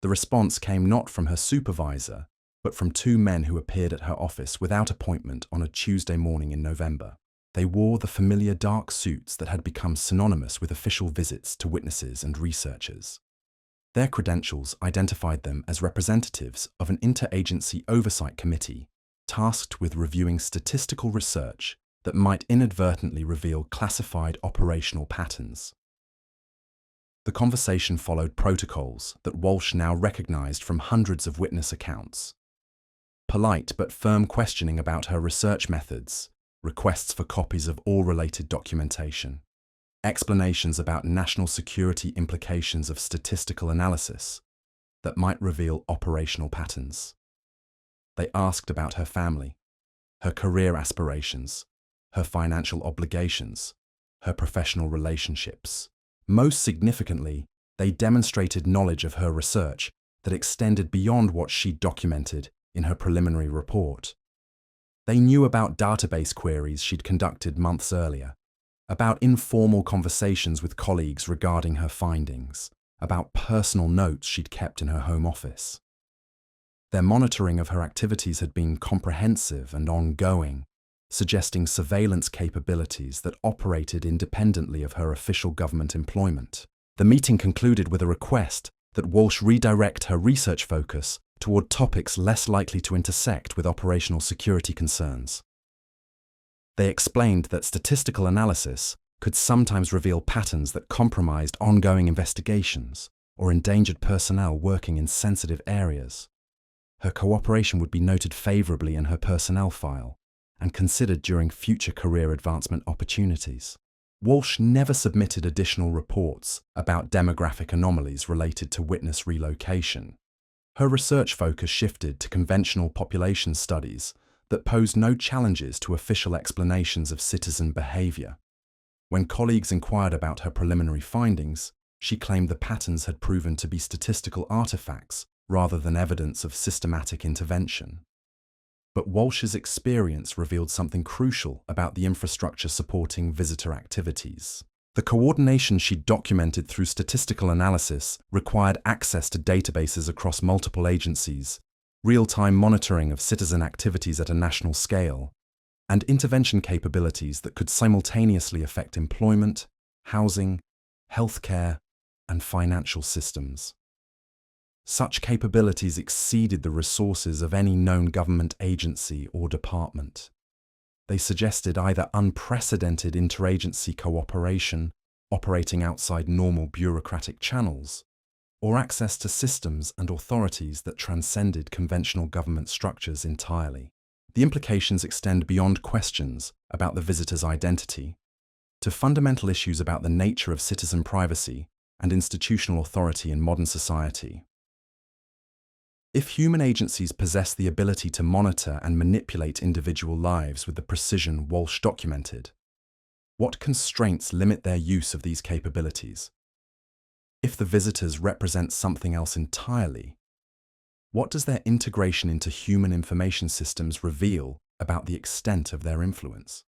The response came not from her supervisor, but from two men who appeared at her office without appointment on a Tuesday morning in November. They wore the familiar dark suits that had become synonymous with official visits to witnesses and researchers. Their credentials identified them as representatives of an interagency oversight committee tasked with reviewing statistical research that might inadvertently reveal classified operational patterns. The conversation followed protocols that Walsh now recognized from hundreds of witness accounts. Polite but firm questioning about her research methods, requests for copies of all related documentation, explanations about national security implications of statistical analysis that might reveal operational patterns. They asked about her family, her career aspirations, her financial obligations, her professional relationships. Most significantly, they demonstrated knowledge of her research that extended beyond what she'd documented in her preliminary report. They knew about database queries she'd conducted months earlier, about informal conversations with colleagues regarding her findings, about personal notes she'd kept in her home office. Their monitoring of her activities had been comprehensive and ongoing, suggesting surveillance capabilities that operated independently of her official government employment. The meeting concluded with a request that Walsh redirect her research focus toward topics less likely to intersect with operational security concerns. They explained that statistical analysis could sometimes reveal patterns that compromised ongoing investigations or endangered personnel working in sensitive areas. Her cooperation would be noted favorably in her personnel file and considered during future career advancement opportunities. Walsh never submitted additional reports about demographic anomalies related to witness relocation. Her research focus shifted to conventional population studies that posed no challenges to official explanations of citizen behavior. When colleagues inquired about her preliminary findings, she claimed the patterns had proven to be statistical artifacts rather than evidence of systematic intervention. But Walsh's experience revealed something crucial about the infrastructure supporting visitor activities. The coordination she documented through statistical analysis required access to databases across multiple agencies, real-time monitoring of citizen activities at a national scale, and intervention capabilities that could simultaneously affect employment, housing, healthcare, and financial systems. Such capabilities exceeded the resources of any known government agency or department. They suggested either unprecedented interagency cooperation, operating outside normal bureaucratic channels, or access to systems and authorities that transcended conventional government structures entirely. The implications extend beyond questions about the visitor's identity to fundamental issues about the nature of citizen privacy and institutional authority in modern society. If human agencies possess the ability to monitor and manipulate individual lives with the precision Walsh documented, what constraints limit their use of these capabilities? If the visitors represent something else entirely, what does their integration into human information systems reveal about the extent of their influence?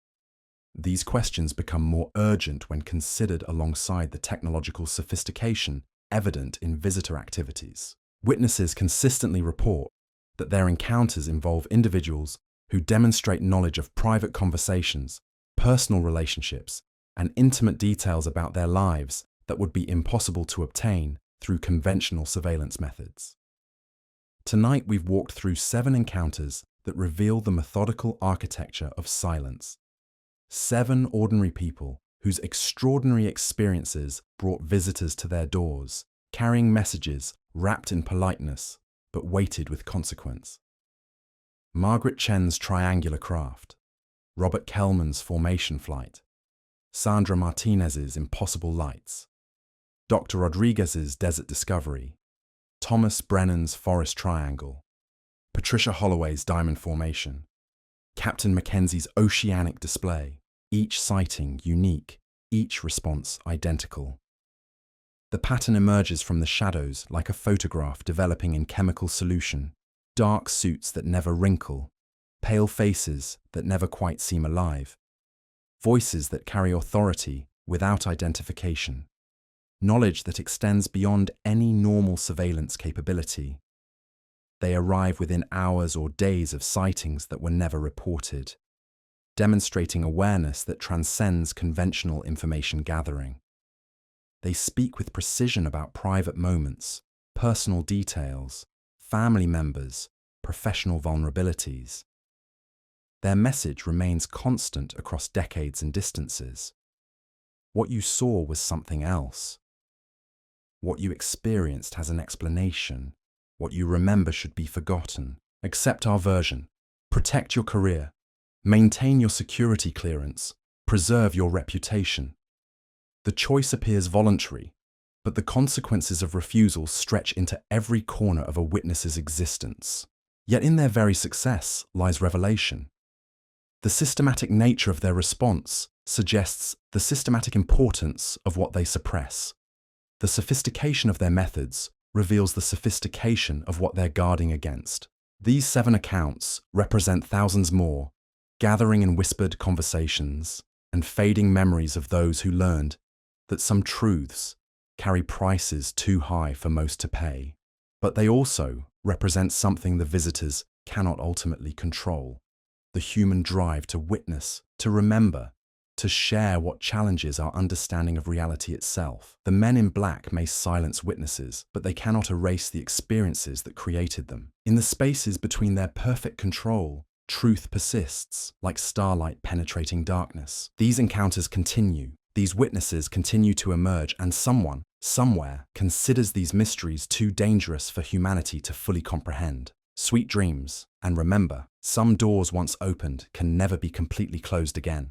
These questions become more urgent when considered alongside the technological sophistication evident in visitor activities. Witnesses consistently report that their encounters involve individuals who demonstrate knowledge of private conversations, personal relationships, and intimate details about their lives that would be impossible to obtain through conventional surveillance methods. Tonight we've walked through 7 encounters that reveal the methodical architecture of silence. 7 ordinary people whose extraordinary experiences brought visitors to their doors, carrying messages wrapped in politeness, but weighted with consequence. Margaret Chen's triangular craft, Robert Kellman's formation flight, Sandra Martinez's impossible lights, Dr. Rodriguez's desert discovery, Thomas Brennan's forest triangle, Patricia Holloway's diamond formation, Captain Mackenzie's oceanic display, each sighting unique, each response identical. The pattern emerges from the shadows like a photograph developing in chemical solution, dark suits that never wrinkle, pale faces that never quite seem alive, voices that carry authority without identification, knowledge that extends beyond any normal surveillance capability. They arrive within hours or days of sightings that were never reported, demonstrating awareness that transcends conventional information gathering. They speak with precision about private moments, personal details, family members, professional vulnerabilities. Their message remains constant across decades and distances. What you saw was something else. What you experienced has an explanation. What you remember should be forgotten. Accept our version. Protect your career. Maintain your security clearance. Preserve your reputation. The choice appears voluntary, but the consequences of refusal stretch into every corner of a witness's existence. Yet in their very success lies revelation. The systematic nature of their response suggests the systematic importance of what they suppress. The sophistication of their methods reveals the sophistication of what they're guarding against. These 7 accounts represent thousands more, gathering in whispered conversations and fading memories of those who learned that some truths carry prices too high for most to pay. But they also represent something the visitors cannot ultimately control: the human drive to witness, to remember, to share what challenges our understanding of reality itself. The men in black may silence witnesses, but they cannot erase the experiences that created them. In the spaces between their perfect control, truth persists, like starlight penetrating darkness. These encounters continue. These witnesses continue to emerge, and someone, somewhere, considers these mysteries too dangerous for humanity to fully comprehend. Sweet dreams, and remember, some doors once opened can never be completely closed again.